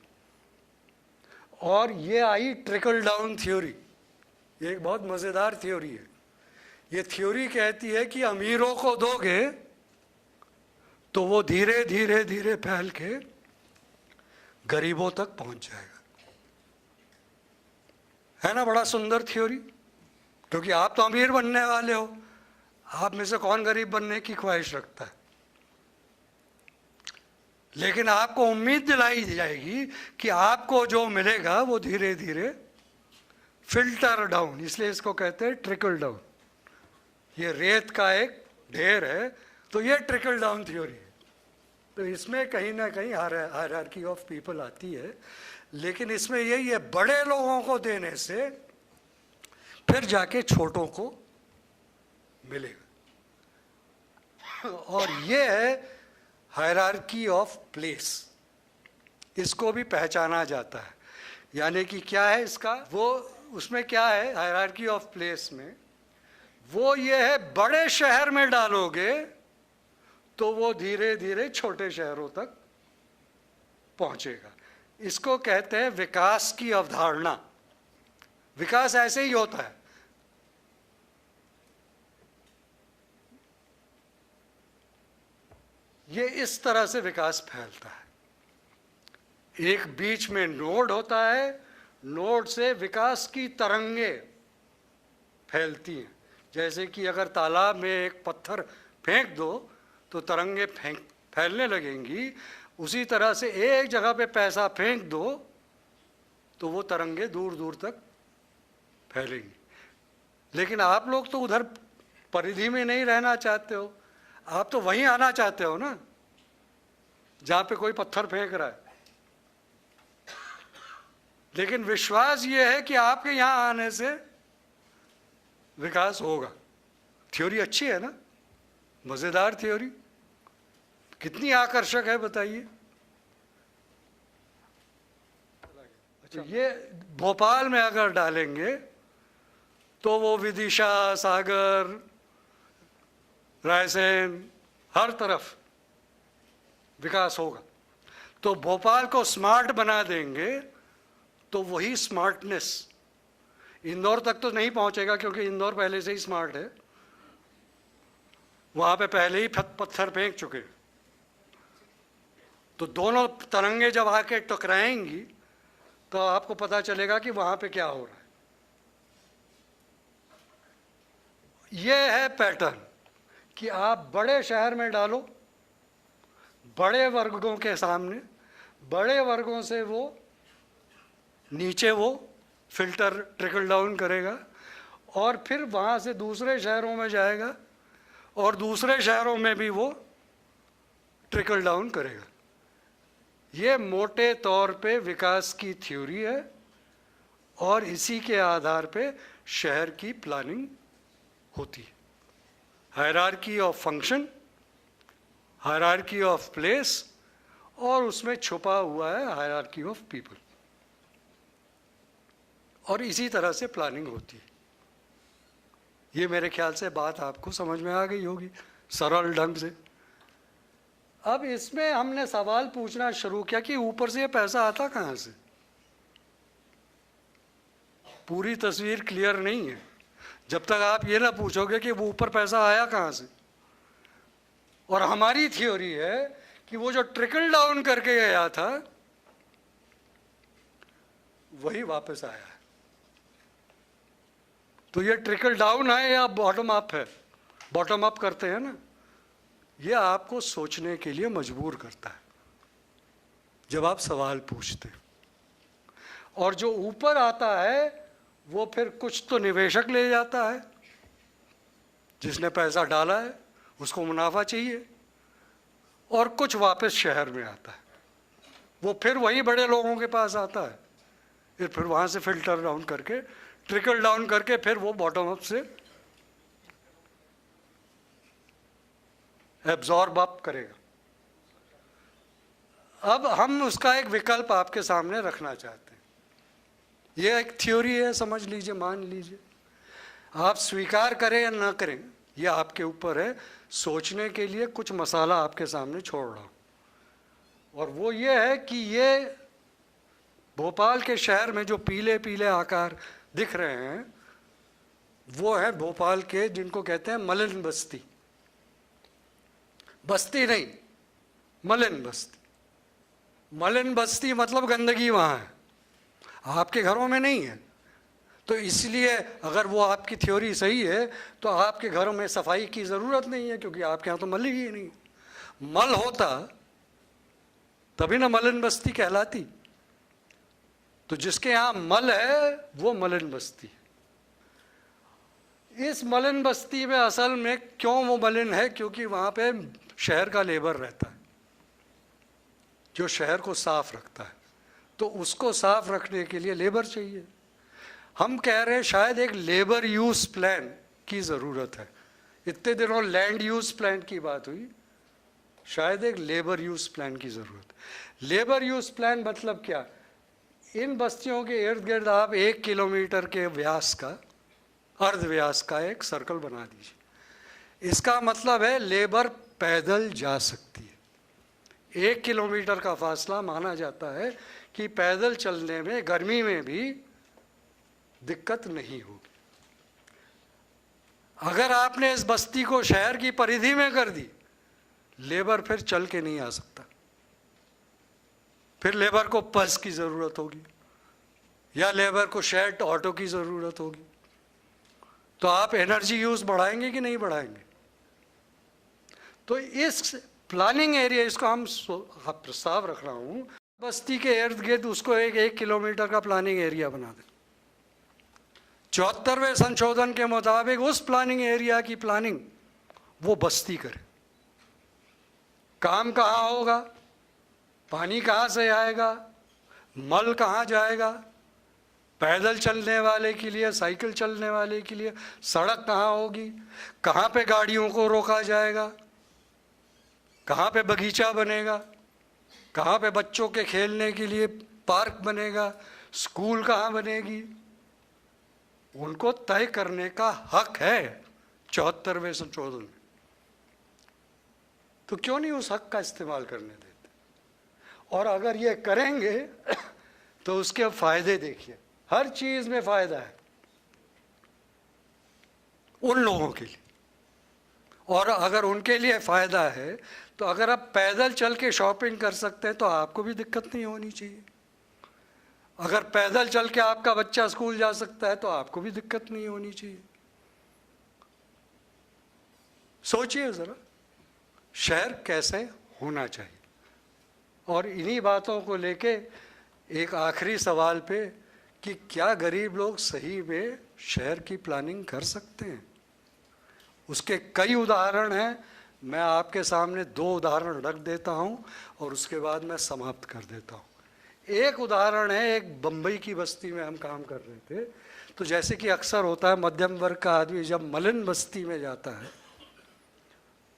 और ये आई ट्रिकल डाउन थ्योरी। ये एक बहुत मज़ेदार थ्योरी है। ये थ्योरी कहती है कि अमीरों को दोगे तो वो धीरे धीरे धीरे फैल के गरीबों तक पहुंच जाएगा। है ना बड़ा सुंदर थ्योरी? क्योंकि आप तो अमीर बनने वाले हो, आप में से कौन गरीब बनने की ख्वाहिश रखता है? लेकिन आपको उम्मीद दिलाई जाएगी कि आपको जो मिलेगा वो धीरे धीरे फिल्टर डाउन, इसलिए इसको कहते हैं ट्रिकल डाउन। ये रेत का एक ढेर है, तो ये ट्रिकल डाउन थ्योरी है। तो इसमें कहीं ना कहीं हायरार्की ऑफ पीपल आती है, लेकिन इसमें यही है, बड़े लोगों को देने से फिर जाके छोटों को मिलेगा। और ये है हायरार्की ऑफ प्लेस। इसको भी पहचाना जाता है। यानी कि क्या है इसका, वो उसमें क्या है हायरार्की ऑफ प्लेस में, वो ये है, बड़े शहर में डालोगे तो वो धीरे धीरे छोटे शहरों तक पहुंचेगा। इसको कहते हैं विकास की अवधारणा। विकास ऐसे ही होता है। ये इस तरह से विकास फैलता है। एक बीच में नोड होता है, नोड से विकास की तरंगे फैलती हैं। जैसे कि अगर तालाब में एक पत्थर फेंक दो तो तरंगे फैलने लगेंगी, उसी तरह से एक जगह पे पैसा फेंक दो तो वो तरंगे दूर दूर तक फैलेंगी। लेकिन आप लोग तो उधर परिधि में नहीं रहना चाहते हो, आप तो वहीं आना चाहते हो ना जहाँ पे कोई पत्थर फेंक रहा है। लेकिन विश्वास ये है कि आपके यहाँ आने से विकास होगा। थ्योरी अच्छी है ना, मज़ेदार थ्योरी, कितनी आकर्षक है बताइए। अच्छा, ये भोपाल में अगर डालेंगे तो वो विदिशा, सागर, रायसेन, हर तरफ विकास होगा। तो भोपाल को स्मार्ट बना देंगे तो वही स्मार्टनेस इंदौर तक तो नहीं पहुंचेगा, क्योंकि इंदौर पहले से ही स्मार्ट है, वहां पे पहले ही पत्थर फेंक चुके। तो दोनों तरंगे जब आके टकराएंगी तो आपको पता चलेगा कि वहां पे क्या हो रहा है। यह है पैटर्न कि आप बड़े शहर में डालो, बड़े वर्गों के सामने, बड़े वर्गों से वो नीचे वो फिल्टर ट्रिकल डाउन करेगा और फिर वहाँ से दूसरे शहरों में जाएगा और दूसरे शहरों में भी वो ट्रिकल डाउन करेगा। ये मोटे तौर पे विकास की थ्योरी है और इसी के आधार पे शहर की प्लानिंग होती है। Hierarchy of function, hierarchy of place, और उसमें छुपा हुआ है हायरार्की ऑफ पीपल। और इसी तरह से प्लानिंग होती है। ये मेरे ख्याल से बात आपको समझ में आ गई होगी सरल ढंग से। अब इसमें हमने सवाल पूछना शुरू किया कि ऊपर से ये पैसा आता कहाँ से। पूरी तस्वीर क्लियर नहीं है जब तक आप ये ना पूछोगे कि वो ऊपर पैसा आया कहाँ से। और हमारी थ्योरी है कि वो जो ट्रिकल डाउन करके गया था वही वापस आया है। तो ये ट्रिकल डाउन है या बॉटम अप है? बॉटम अप करते हैं ना, ये आपको सोचने के लिए मजबूर करता है जब आप सवाल पूछते हैं। और जो ऊपर आता है वो फिर कुछ तो निवेशक ले जाता है, जिसने पैसा डाला है उसको मुनाफा चाहिए, और कुछ वापस शहर में आता है, वो फिर वही बड़े लोगों के पास आता है, फिर वहाँ से फिल्टर डाउन करके, ट्रिकल डाउन करके फिर वो बॉटम अप से एब्जॉर्ब अप करेगा। अब हम उसका एक विकल्प आपके सामने रखना चाहते हैं। ये एक थ्योरी है, समझ लीजिए, मान लीजिए, आप स्वीकार करें या ना करें ये आपके ऊपर है। सोचने के लिए कुछ मसाला आपके सामने छोड़ रहा हूँ, और वो ये है कि ये भोपाल के शहर में जो पीले पीले आकार दिख रहे हैं वो है भोपाल के, जिनको कहते हैं मलिन बस्ती। बस्ती नहीं, मलिन बस्ती। मलिन बस्ती मतलब गंदगी वहाँ है, आपके घरों में नहीं है। तो इसलिए अगर वो आपकी थ्योरी सही है तो आपके घरों में सफाई की ज़रूरत नहीं है, क्योंकि आपके यहाँ तो मल ही नहीं। मल होता तभी ना मलिन बस्ती कहलाती। तो जिसके यहाँ मल है वो मलिन बस्ती है। इस मलिन बस्ती में असल में क्यों वो मलिन है? क्योंकि वहाँ पे शहर का लेबर रहता है जो शहर को साफ रखता है, तो उसको साफ रखने के लिए लेबर चाहिए। हम कह रहे हैं शायद एक लेबर यूज प्लान की ज़रूरत है। इतने दिनों लैंड यूज प्लान की बात हुई, शायद एक लेबर यूज प्लान की ज़रूरत है। लेबर यूज प्लान मतलब क्या? इन बस्तियों के इर्द गिर्द आप 1 किलोमीटर के व्यास का, अर्ध व्यास का एक सर्कल बना दीजिए। इसका मतलब है लेबर पैदल जा सकती है। 1 किलोमीटर का फासला माना जाता है कि पैदल चलने में गर्मी में भी दिक्कत नहीं होगी। अगर आपने इस बस्ती को शहर की परिधि में कर दी, लेबर फिर चल के नहीं आ सकता, फिर लेबर को बस की ज़रूरत होगी या लेबर को शेयर्ड ऑटो की ज़रूरत होगी। तो आप एनर्जी यूज़ बढ़ाएंगे कि नहीं बढ़ाएंगे? तो इस प्लानिंग एरिया, इसको हम प्रस्ताव रख रहा हूँ बस्ती के इर्द गिर्द उसको एक किलोमीटर का प्लानिंग एरिया बना दे। 74वें संशोधन के मुताबिक उस प्लानिंग एरिया की प्लानिंग वो बस्ती करे। काम कहाँ होगा, पानी कहाँ से आएगा, मल कहाँ जाएगा, पैदल चलने वाले के लिए, साइकिल चलने वाले के लिए सड़क कहाँ होगी, कहाँ पे गाड़ियों को रोका जाएगा, कहाँ पे बगीचा बनेगा, कहाँ पे बच्चों के खेलने के लिए पार्क बनेगा, स्कूल कहाँ बनेगी, उनको तय करने का हक है 74वें संशोधन में। तो क्यों नहीं उस हक का इस्तेमाल करने देते? और अगर ये करेंगे तो उसके फायदे देखिए, हर चीज में फायदा है उन लोगों के लिए। और अगर उनके लिए फायदा है तो अगर आप पैदल चल के शॉपिंग कर सकते हैं तो आपको भी दिक्कत नहीं होनी चाहिए। अगर पैदल चल के आपका बच्चा स्कूल जा सकता है तो आपको भी दिक्कत नहीं होनी चाहिए। सोचिए जरा, शहर कैसे होना चाहिए। और इन्हीं बातों को लेके एक आखिरी सवाल पे कि क्या गरीब लोग सही में शहर की प्लानिंग कर सकते हैं, उसके कई उदाहरण हैं। मैं आपके सामने 2 उदाहरण रख देता हूं और उसके बाद मैं समाप्त कर देता हूं। एक उदाहरण है, एक बम्बई की बस्ती में हम काम कर रहे थे। तो जैसे कि अक्सर होता है, मध्यम वर्ग का आदमी जब मलिन बस्ती में जाता है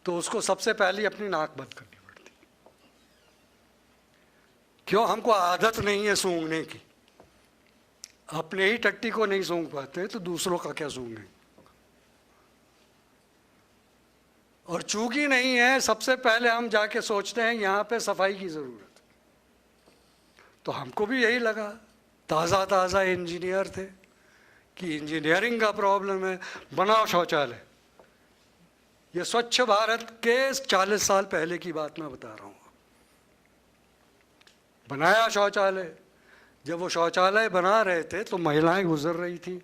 तो उसको सबसे पहले अपनी नाक बंद करनी पड़ती। क्यों? हमको आदत नहीं है सूंघने की। अपने ही टट्टी को नहीं सूंघ पाते तो दूसरों का क्या सूंघें। और चूंकि नहीं है, सबसे पहले हम जाके सोचते हैं यहाँ पे सफाई की जरूरत। तो हमको भी यही लगा, ताज़ा ताज़ा इंजीनियर थे, कि इंजीनियरिंग का प्रॉब्लम है, बनाओ शौचालय। ये स्वच्छ भारत के 40 साल पहले की बात मैं बता रहा हूँ। बनाया शौचालय। जब वो शौचालय बना रहे थे तो महिलाएं गुजर रही थी,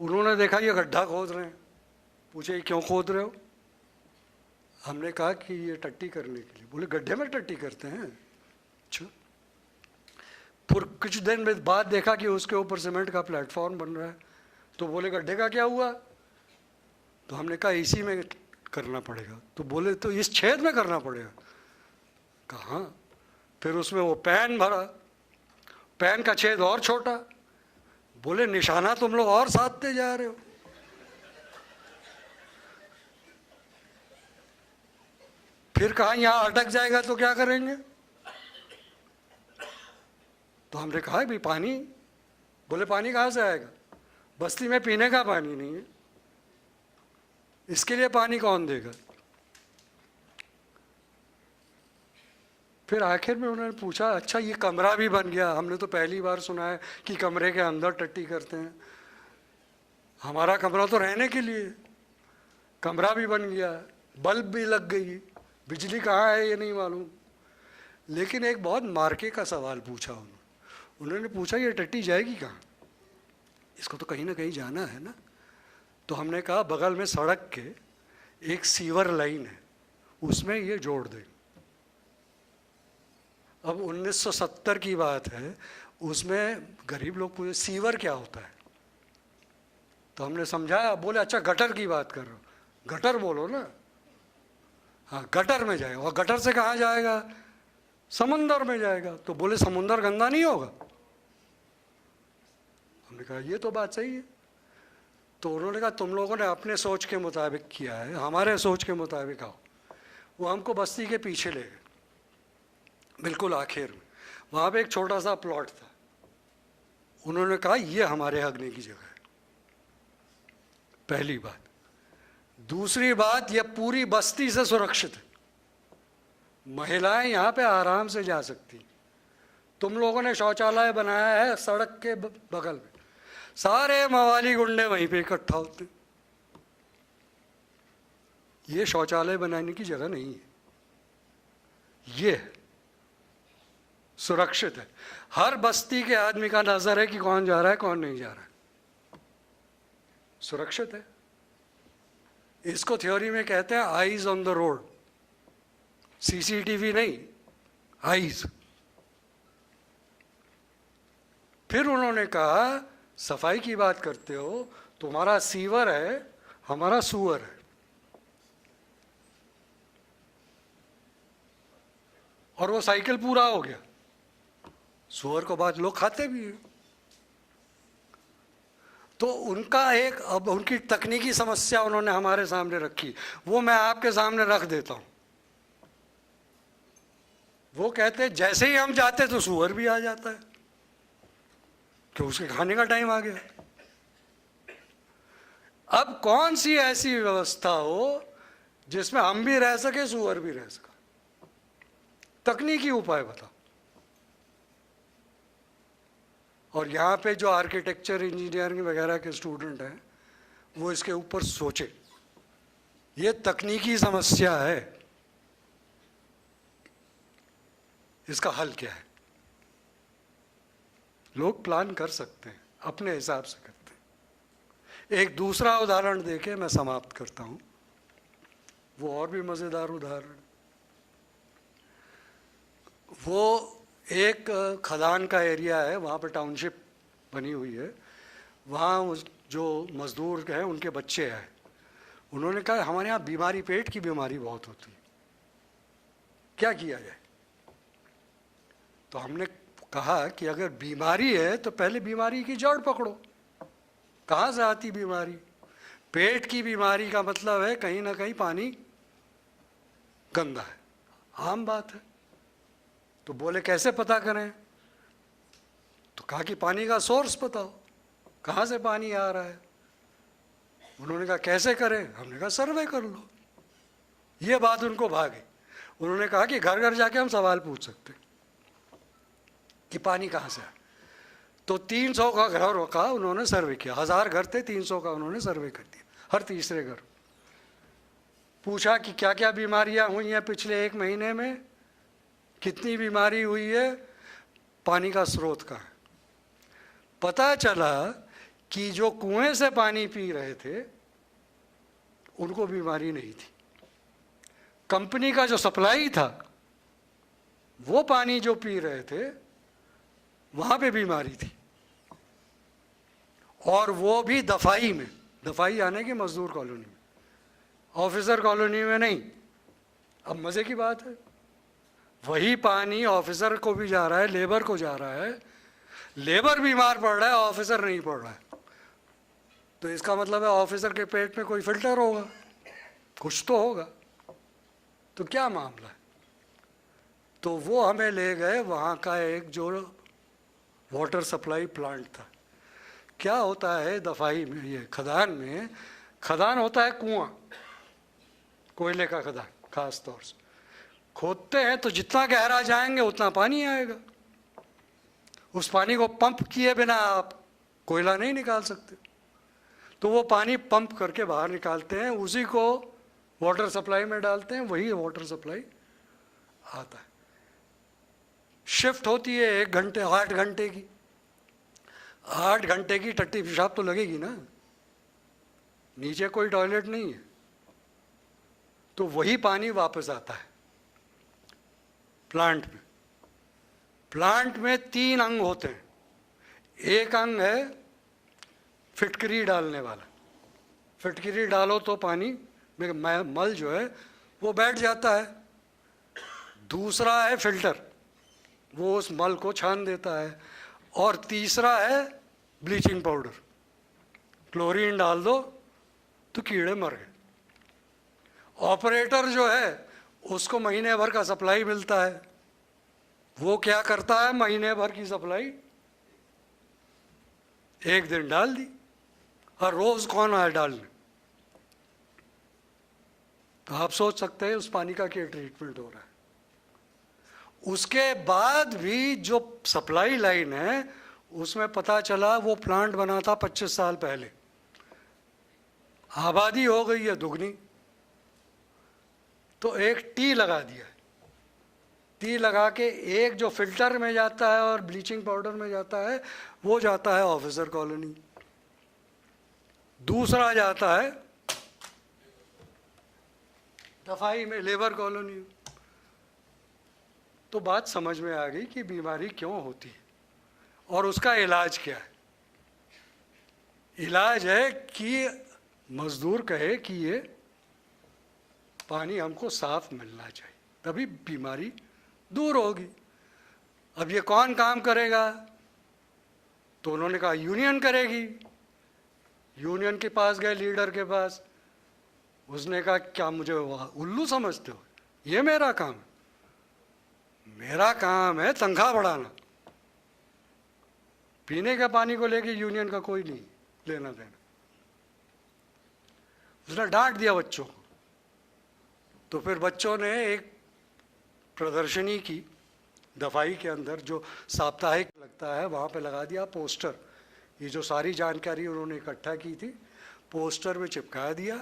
उन्होंने देखा ये गड्ढा खोद रहे हैं। पूछे क्यों खोद रहे हो? हमने कहा कि ये टट्टी करने के लिए। बोले गड्ढे में टट्टी करते हैं? अच्छा। फिर कुछ दिन बाद देखा कि उसके ऊपर सीमेंट का प्लेटफॉर्म बन रहा है। तो बोले गड्ढे का क्या हुआ? तो हमने कहा इसी में करना पड़ेगा। तो बोले तो इस छेद में करना पड़ेगा। कहाँ? फिर उसमें वो पैन भरा, पैन का छेद और छोटा। बोले निशाना तुम लोग और साधते जा रहे हो। फिर कहा यहाँ अटक जाएगा तो क्या करेंगे? तो हमने कहा भी पानी। बोले पानी कहाँ से आएगा? बस्ती में पीने का पानी नहीं है, इसके लिए पानी कौन देगा? फिर आखिर में उन्होंने पूछा अच्छा ये कमरा भी बन गया। हमने तो पहली बार सुना है कि कमरे के अंदर टट्टी करते हैं। हमारा कमरा तो रहने के लिए, कमरा भी बन गया, बल्ब भी लग गई, बिजली कहाँ है ये नहीं मालूम। लेकिन एक बहुत मार्के का सवाल पूछा उन्होंने पूछा ये टट्टी जाएगी कहाँ? इसको तो कहीं ना कहीं जाना है ना। तो हमने कहा बगल में सड़क के एक सीवर लाइन है, उसमें ये जोड़ दें। अब 1970 की बात है, उसमें गरीब लोग पूछे सीवर क्या होता है? तो हमने समझाया। बोले अच्छा गटर की बात कर रहे हो? गटर बोलो ना। हाँ गटर में जाएगा। और गटर से कहाँ जाएगा? समंदर में जाएगा। तो बोले समुंदर गंदा नहीं होगा? हमने कहा ये तो बात सही है। तो उन्होंने कहा तुम लोगों ने अपने सोच के मुताबिक किया है, हमारे सोच के मुताबिक आओ। वो हमको बस्ती के पीछे ले गए, बिल्कुल आखिर में। वहाँ पे एक छोटा सा प्लॉट था। उन्होंने कहा ये हमारे हगने की जगह है। पहली बात। दूसरी बात, ये पूरी बस्ती से सुरक्षित है, महिलाएं यहाँ पे आराम से जा सकती। तुम लोगों ने शौचालय बनाया है सड़क के बगल में, सारे मवाली गुंडे वहीं पे इकट्ठा होते। ये शौचालय बनाने की जगह नहीं है, ये सुरक्षित है। हर बस्ती के आदमी का नजर है कि कौन जा रहा है कौन नहीं जा रहा है, सुरक्षित है। इसको थ्योरी में कहते हैं eyes on the road. CCTV नहीं, आईज। फिर उन्होंने कहा सफाई की बात करते हो, तुम्हारा सीवर है, हमारा सूअर है। और वो साइकिल पूरा हो गया। सूअर को बाद लोग खाते भी हैं। तो उनका एक, अब उनकी तकनीकी समस्या उन्होंने हमारे सामने रखी, वो मैं आपके सामने रख देता हूं। वो कहते जैसे ही हम जाते तो सूअर भी आ जाता है, कि उसके खाने का टाइम आ गया। अब कौन सी ऐसी व्यवस्था हो जिसमें हम भी रह सके, सूअर भी रह सका? तकनीकी उपाय बताओ। और यहाँ पे जो आर्किटेक्चर, इंजीनियरिंग वगैरह के स्टूडेंट हैं, वो इसके ऊपर सोचे। ये तकनीकी समस्या है, इसका हल क्या है? लोग प्लान कर सकते हैं, अपने हिसाब से करते हैं। एक दूसरा उदाहरण देके मैं समाप्त करता हूँ, वो और भी मज़ेदार उदाहरण। वो एक खदान का एरिया है, वहाँ पर टाउनशिप बनी हुई है। वहाँ जो मज़दूर हैं उनके बच्चे हैं। उन्होंने कहा हमारे यहाँ बीमारी, पेट की बीमारी बहुत होती है, क्या किया जाए? तो हमने कहा कि अगर बीमारी है तो पहले बीमारी की जड़ पकड़ो। कहाँ से आती बीमारी? पेट की बीमारी का मतलब है कहीं ना कहीं पानी गंदा है, आम बात है। तो बोले कैसे पता करें? तो कहा कि पानी का सोर्स बताओ, कहाँ से पानी आ रहा है। उन्होंने कहा कैसे करें? हमने कहा सर्वे कर लो। ये बात उनको भागी। उन्होंने कहा कि घर घर जाके हम सवाल पूछ सकते कि पानी कहाँ से है। तो 300 का घर का उन्होंने सर्वे किया। 1000 घर थे, 300 का उन्होंने सर्वे कर दिया। हर तीसरे घर पूछा कि क्या क्या बीमारियां हुई हैं पिछले 1 महीने में, कितनी बीमारी हुई है, पानी का स्रोत का है। पता चला कि जो कुएं से पानी पी रहे थे उनको बीमारी नहीं थी। कंपनी का जो सप्लाई था, वो पानी जो पी रहे थे वहां पे बीमारी थी। और वो भी दफाई में, दफाई यानी कि मजदूर कॉलोनी में, ऑफिसर कॉलोनी में नहीं। अब मजे की बात है, वही पानी ऑफिसर को भी जा रहा है, लेबर को जा रहा है। लेबर बीमार पड़ रहा है, ऑफिसर नहीं पड़ रहा है। तो इसका मतलब है ऑफिसर के पेट में कोई फिल्टर होगा, कुछ तो होगा। तो क्या मामला है? तो वो हमें ले गए वहाँ का एक जो वाटर सप्लाई प्लांट था। क्या होता है दफाई में, ये खदान में, खदान होता है कुआं, कोयले का खदान खास तौर से। खोदते हैं तो जितना गहरा जाएंगे उतना पानी आएगा। उस पानी को पंप किए बिना आप कोयला नहीं निकाल सकते। तो वो पानी पंप करके बाहर निकालते हैं, उसी को वाटर सप्लाई में डालते हैं, वही वाटर सप्लाई आता है। शिफ्ट होती है 1 घंटे, 8 घंटे की। 8 घंटे की टट्टी पेशाब तो लगेगी ना, नीचे कोई टॉयलेट नहीं है। तो वही पानी वापस आता है प्लांट में। प्लांट में 3 अंग होते हैं। एक अंग है फिटकरी डालने वाला, फिटकरी डालो तो पानी में मल जो है वो बैठ जाता है। दूसरा है फिल्टर, वो उस मल को छान देता है। और तीसरा है ब्लीचिंग पाउडर, क्लोरीन डाल दो तो कीड़े मर गए। ऑपरेटर जो है उसको महीने भर का सप्लाई मिलता है। वो क्या करता है, महीने भर की सप्लाई 1 दिन डाल दी। और रोज कौन आया डालने? तो आप सोच सकते हैं उस पानी का क्या ट्रीटमेंट हो रहा है। उसके बाद भी जो सप्लाई लाइन है उसमें पता चला वो प्लांट बना था 25 साल पहले। आबादी हो गई है दुगनी, तो एक टी लगा दिया। टी लगा के एक जो फिल्टर में जाता है और ब्लीचिंग पाउडर में जाता है वो जाता है ऑफिसर कॉलोनी, दूसरा जाता है दफाई में, लेबर कॉलोनी। तो बात समझ में आ गई कि बीमारी क्यों होती है और उसका इलाज क्या है? इलाज है कि मजदूर कहे कि ये पानी हमको साफ मिलना चाहिए, तभी बीमारी दूर होगी। अब ये कौन काम करेगा? तो उन्होंने कहा यूनियन करेगी। यूनियन के पास गए, लीडर के पास। उसने कहा क्या मुझे उल्लू समझते हो? ये मेरा काम है, मेरा काम है तनख्वाह बढ़ाना। पीने के पानी को लेके यूनियन का कोई नहीं लेना देना। उसने डांट दिया बच्चों को। तो फिर बच्चों ने एक प्रदर्शनी की, दफाई के अंदर जो साप्ताहिक लगता है वहाँ पे लगा दिया पोस्टर। ये जो सारी जानकारी उन्होंने इकट्ठा की थी पोस्टर में चिपका दिया,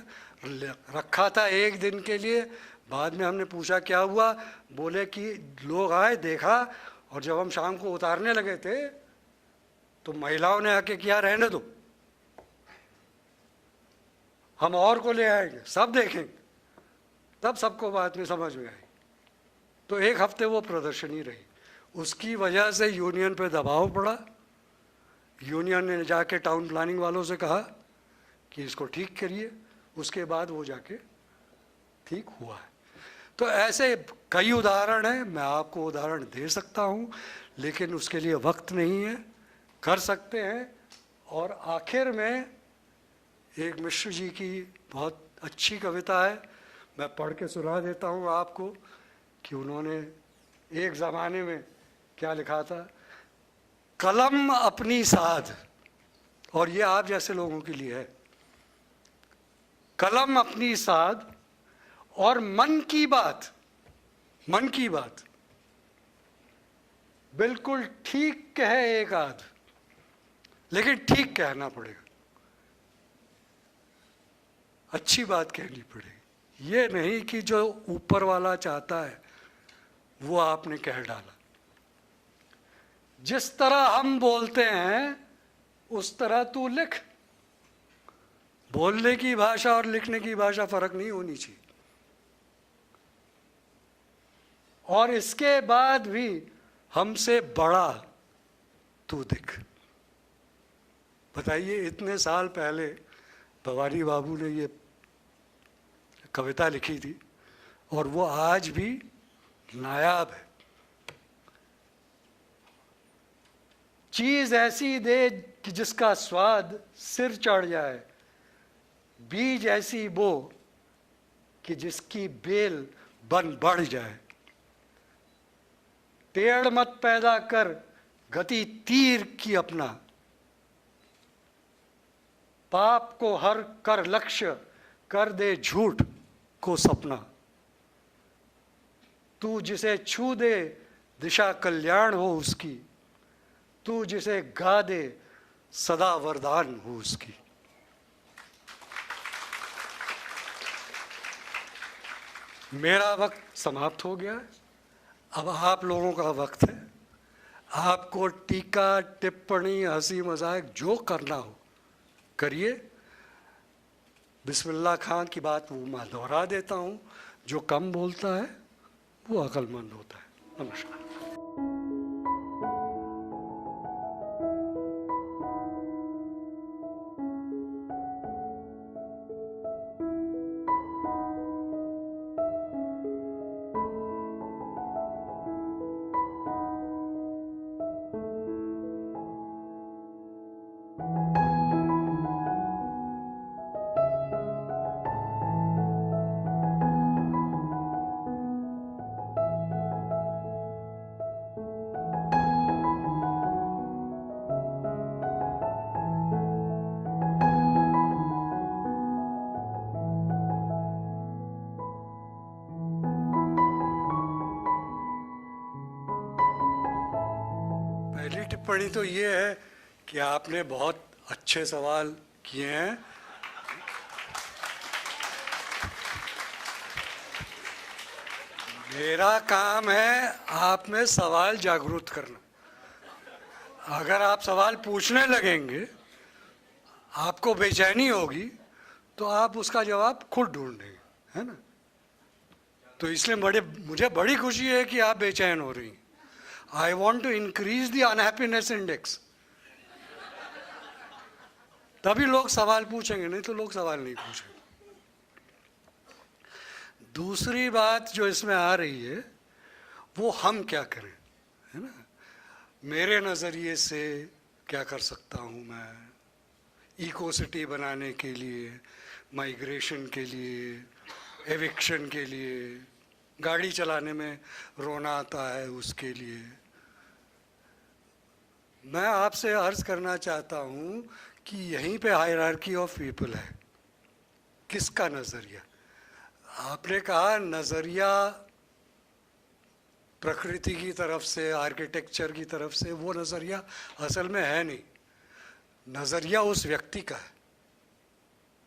रखा था एक दिन के लिए। बाद में हमने पूछा क्या हुआ, बोले कि लोग आए, देखा, और जब हम शाम को उतारने लगे थे तो महिलाओं ने आके किया रहने दो, हम और को ले आएंगे, सब देखेंगे। तब सबको बात में समझ में आई। तो एक हफ्ते वो प्रदर्शनी रही। उसकी वजह से यूनियन पे दबाव पड़ा। यूनियन ने जाके टाउन प्लानिंग वालों से कहा कि इसको ठीक करिए। उसके बाद वो जाके ठीक हुआ है। तो ऐसे कई उदाहरण हैं, मैं आपको उदाहरण दे सकता हूँ, लेकिन उसके लिए वक्त नहीं है। कर सकते हैं। और आखिर में एक मिश्र जी की बहुत अच्छी कविता है, मैं पढ़ के सुना देता हूँ आपको कि उन्होंने एक ज़माने में क्या लिखा था। कलम अपनी साध, और ये आप जैसे लोगों के लिए है। कलम अपनी साध और मन की बात, मन की बात बिल्कुल ठीक कहे एक आध, लेकिन ठीक कहना पड़ेगा, अच्छी बात कहनी पड़ेगी। ये नहीं कि जो ऊपर वाला चाहता है वो आपने कह डाला। जिस तरह हम बोलते हैं उस तरह तू लिख। बोलने की भाषा और लिखने की भाषा फर्क नहीं होनी चाहिए। और इसके बाद भी हमसे बड़ा तू दिख। बताइए, इतने साल पहले भवानी बाबू ने ये कविता लिखी थी और वो आज भी नायाब है। चीज ऐसी दे कि जिसका स्वाद सिर चढ़ जाए, बीज ऐसी बो कि जिसकी बेल बन बढ़ जाए। टेढ़ मत पैदा कर गति तीर की अपना, पाप को हर कर लक्ष्य कर दे झूठ को सपना। तू जिसे छू दे दिशा कल्याण हो उसकी, तू जिसे गा दे सदा वरदान हो उसकी। मेरा वक्त समाप्त हो गया, अब आप लोगों का वक्त है। आपको टीका टिप्पणी हंसी मजाक जो करना हो करिए। बिस्मिल्लाह खां की बात वो मैं दोहरा देता हूँ, जो कम बोलता है वो अक्लमंद होता है। नमस्कार। पहली टिप्पणी तो ये है कि आपने बहुत अच्छे सवाल किए हैं। मेरा काम है आप में सवाल जागरूक करना। अगर आप सवाल पूछने लगेंगे, आपको बेचैनी होगी, तो आप उसका जवाब खुद ढूंढेंगे, है ना। तो इसलिए मुझे बड़ी खुशी है कि आप बेचैन हो रही हैं। I want to increase the unhappiness index. तभी लोग सवाल पूछेंगे, नहीं तो लोग सवाल नहीं पूछेंगे। दूसरी बात जो इसमें आ रही है वो हम क्या करें, है ना। मेरे नज़रिए से क्या कर सकता हूँ मैं इको सिटी बनाने के लिए, माइग्रेशन के लिए, एविक्शन के लिए, गाड़ी चलाने में रोना आता है उसके लिए। मैं आपसे अर्ज करना चाहता हूँ कि यहीं पे हायरार्की ऑफ पीपल है। किसका नज़रिया? आपने कहा नज़रिया प्रकृति की तरफ से, आर्किटेक्चर की तरफ से, वो नज़रिया असल में है नहीं। नज़रिया उस व्यक्ति का है,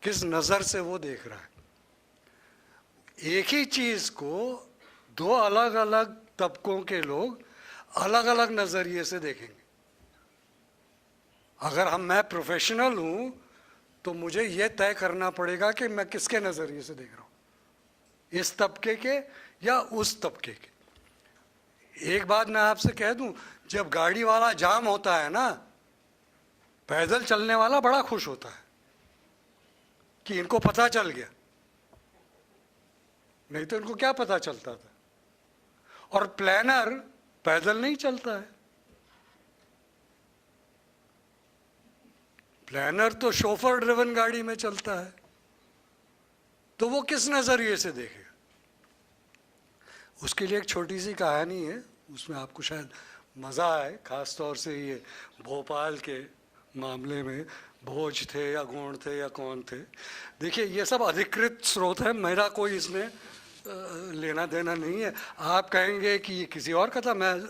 किस नज़र से वो देख रहा है। एक ही चीज़ को दो अलग अलग तबकों के लोग अलग अलग नज़रिए से देखेंगे। अगर मैं प्रोफेशनल हूँ तो मुझे ये तय करना पड़ेगा कि मैं किसके नज़रिए से देख रहा हूँ, इस तबके के या उस तबके के। एक बात मैं आपसे कह दूं, जब गाड़ी वाला जाम होता है ना, पैदल चलने वाला बड़ा खुश होता है कि इनको पता चल गया, नहीं तो इनको क्या पता चलता था। और प्लानर पैदल नहीं चलता है, प्लानर तो शोफर ड्रिवन गाड़ी में चलता है। तो वो किस नज़रिए से देखेगा? उसके लिए एक छोटी सी कहानी है, उसमें आपको शायद मज़ा आए, ख़ास तौर से ये भोपाल के मामले में भोज थे या गोंड थे या कौन थे। देखिए ये सब अधिकृत स्रोत है, मेरा कोई इसमें लेना देना नहीं है। आप कहेंगे कि ये किसी और का था, मैं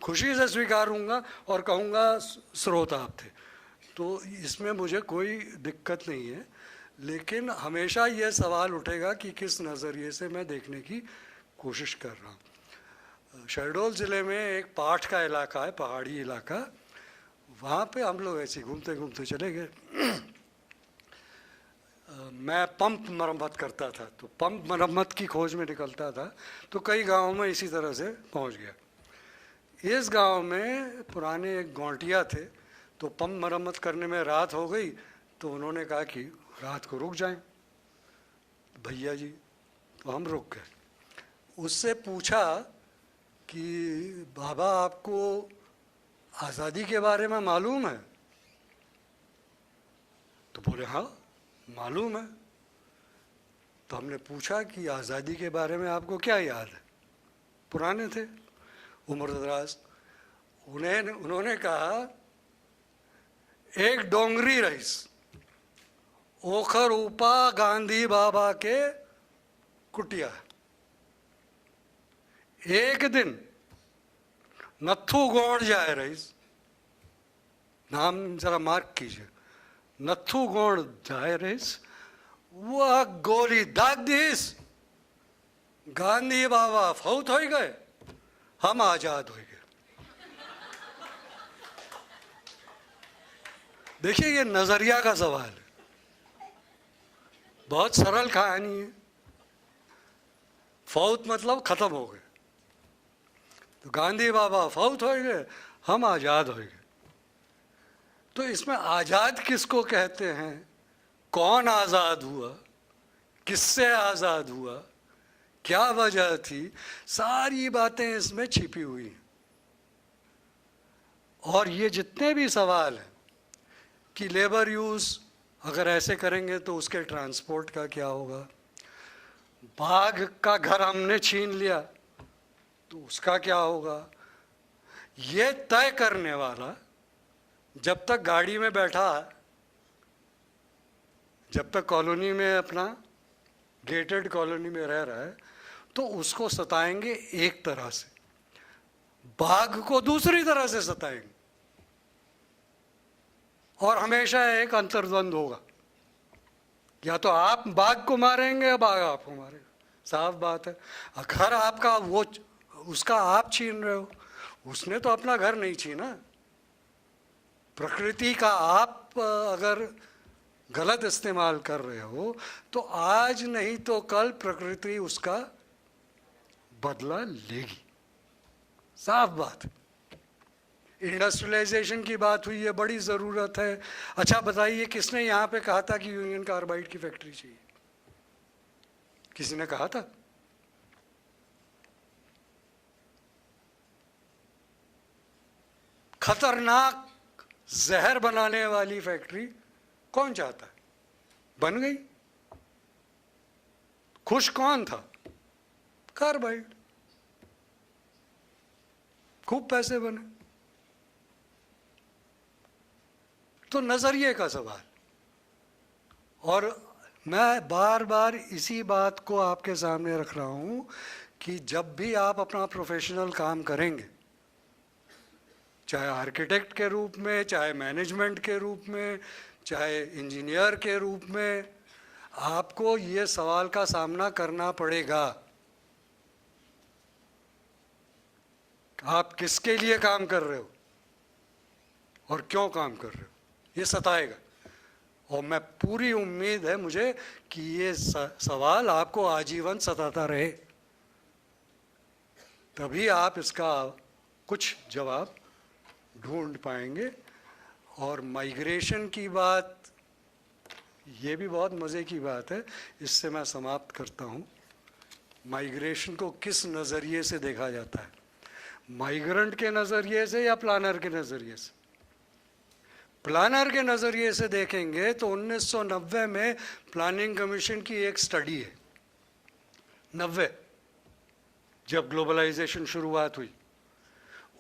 खुशी से स्वीकारूंगा और कहूँगा स्रोत आप थे, तो इसमें मुझे कोई दिक्कत नहीं है। लेकिन हमेशा ये सवाल उठेगा कि किस नज़रिए से मैं देखने की कोशिश कर रहा हूँ। शहडोल ज़िले में एक पाठ का इलाका है, पहाड़ी इलाका, वहाँ पे हम लोग ऐसे घूमते घूमते चले गए। मैं पंप मरम्मत करता था, तो पंप मरम्मत की खोज में निकलता था, तो कई गांवों में इसी तरह से पहुँच गया। इस गांव में पुराने एक गौंटिया थे, तो पंप मरम्मत करने में रात हो गई, तो उन्होंने कहा कि रात को रुक जाएं भैया जी। तो हम रुक गए। उससे पूछा कि बाबा आपको आज़ादी के बारे में मालूम है? तो बोले हाँ मालूम है। तो हमने पूछा कि आज़ादी के बारे में आपको क्या याद है? पुराने थे, उम्रदराज। उन्होंने कहा एक डोंगरी रईस ओखर उपा गांधी बाबा के कुटिया, एक दिन नथु गौड़ जाए रईस, नाम जरा मार्क कीजिए, नथु गौड़ जाए रईस, वह गोली दाग दीस, गांधी बाबा फौत हो गए, हम आजाद हो गए। देखिए ये नजरिया का सवाल है, बहुत सरल कहानी है। फौत मतलब खत्म हो गए, तो गांधी बाबा फौत हो गए, हम आज़ाद हो गए। तो इसमें आज़ाद किसको कहते हैं, कौन आज़ाद हुआ, किससे आज़ाद हुआ, क्या वजह थी, सारी बातें इसमें छिपी हुई हैं। और ये जितने भी सवाल हैं कि लेबर यूज़ अगर ऐसे करेंगे तो उसके ट्रांसपोर्ट का क्या होगा, बाघ का घर हमने छीन लिया तो उसका क्या होगा, ये तय करने वाला जब तक गाड़ी में बैठा, जब तक कॉलोनी में अपना गेटेड कॉलोनी में रह रहा है, तो उसको सताएंगे एक तरह से, बाघ को दूसरी तरह से सताएंगे, और हमेशा एक अंतर्द्वंद होगा, या तो आप बाघ को मारेंगे या बाघ आपको मारेगा। साफ बात है। घर आपका वो उसका आप छीन रहे हो, उसने तो अपना घर नहीं छीना। प्रकृति का आप अगर गलत इस्तेमाल कर रहे हो तो आज नहीं तो कल प्रकृति उसका बदला लेगी, साफ बात है। इंडस्ट्रियलाइजेशन की बात हुई है, बड़ी ज़रूरत है। अच्छा बताइए, किसने यहाँ पे कहा था कि यूनियन कार्बाइड की फैक्ट्री चाहिए? किसी ने कहा था? खतरनाक जहर बनाने वाली फैक्ट्री कौन चाहता है? बन गई। खुश कौन था? कार्बाइड। खूब पैसे बने। तो नजरिए का सवाल। और मैं बार बार इसी बात को आपके सामने रख रहा हूं कि जब भी आप अपना प्रोफेशनल काम करेंगे, चाहे आर्किटेक्ट के रूप में, चाहे मैनेजमेंट के रूप में, चाहे इंजीनियर के रूप में, आपको ये सवाल का सामना करना पड़ेगा, आप किसके लिए काम कर रहे हो और क्यों काम कर रहे हो। ये सताएगा। और मैं पूरी उम्मीद है मुझे कि ये सवाल आपको आजीवन सताता रहे, तभी आप इसका कुछ जवाब ढूंढ पाएंगे। और माइग्रेशन की बात, ये भी बहुत मज़े की बात है, इससे मैं समाप्त करता हूँ। माइग्रेशन को किस नज़रिए से देखा जाता है? माइग्रेंट के नज़रिए से या प्लानर के नज़रिए से? प्लानर के नज़रिए से देखेंगे तो 1990 में प्लानिंग कमीशन की एक स्टडी है, 90, जब ग्लोबलाइजेशन शुरुआत हुई।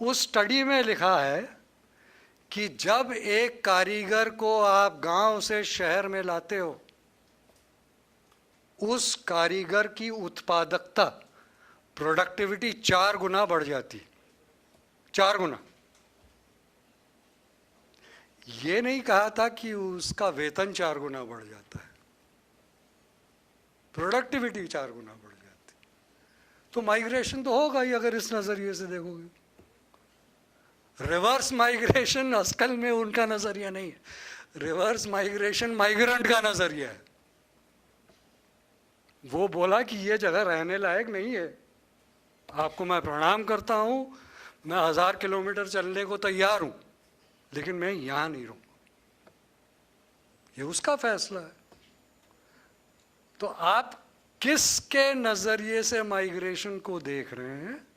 उस स्टडी में लिखा है कि जब एक कारीगर को आप गांव से शहर में लाते हो, उस कारीगर की उत्पादकता, प्रोडक्टिविटी 4 गुना बढ़ जाती, 4 गुना। ये नहीं कहा था कि उसका वेतन 4 गुना बढ़ जाता है, प्रोडक्टिविटी 4 गुना बढ़ जाती। तो माइग्रेशन तो होगा ही अगर इस नज़रिए से देखोगे। रिवर्स माइग्रेशन असल में उनका नज़रिया नहीं है, रिवर्स माइग्रेशन माइग्रेंट का नज़रिया है। वो बोला कि ये जगह रहने लायक नहीं है, आपको मैं प्रणाम करता हूँ, मैं 1000 किलोमीटर चलने को तैयार हूँ, लेकिन मैं यहाँ नहीं रहूँगा। ये उसका फैसला है। तो आप किसके नज़रिए से माइग्रेशन को देख रहे हैं,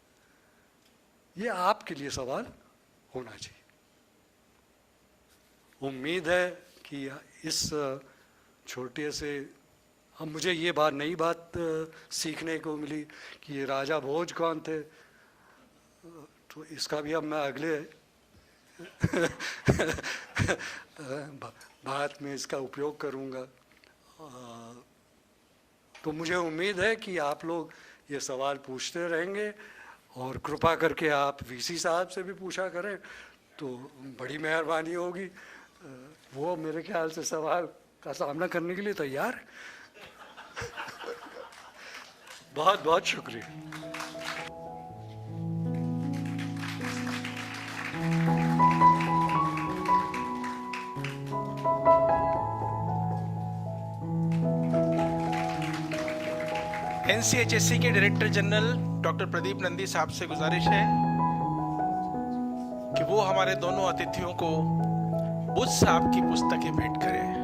ये आपके लिए सवाल होना चाहिए। उम्मीद है कि इस छोटे से, अब मुझे ये नई बात सीखने को मिली कि ये राजा भोज कौन थे, तो इसका भी अब मैं अगले बात में इसका उपयोग करूँगा। तो मुझे उम्मीद है कि आप लोग ये सवाल पूछते रहेंगे, और कृपा करके आप वीसी साहब से भी पूछा करें तो बड़ी मेहरबानी होगी। वो मेरे ख्याल से सवाल का सामना करने के लिए तैयार है। बहुत बहुत शुक्रिया। एनसीएचएससी के director general doctor Pradeep Nandi साहब से गुजारिश है कि वो हमारे दोनों अतिथियों को बुश साहब की पुस्तकें भेंट करें।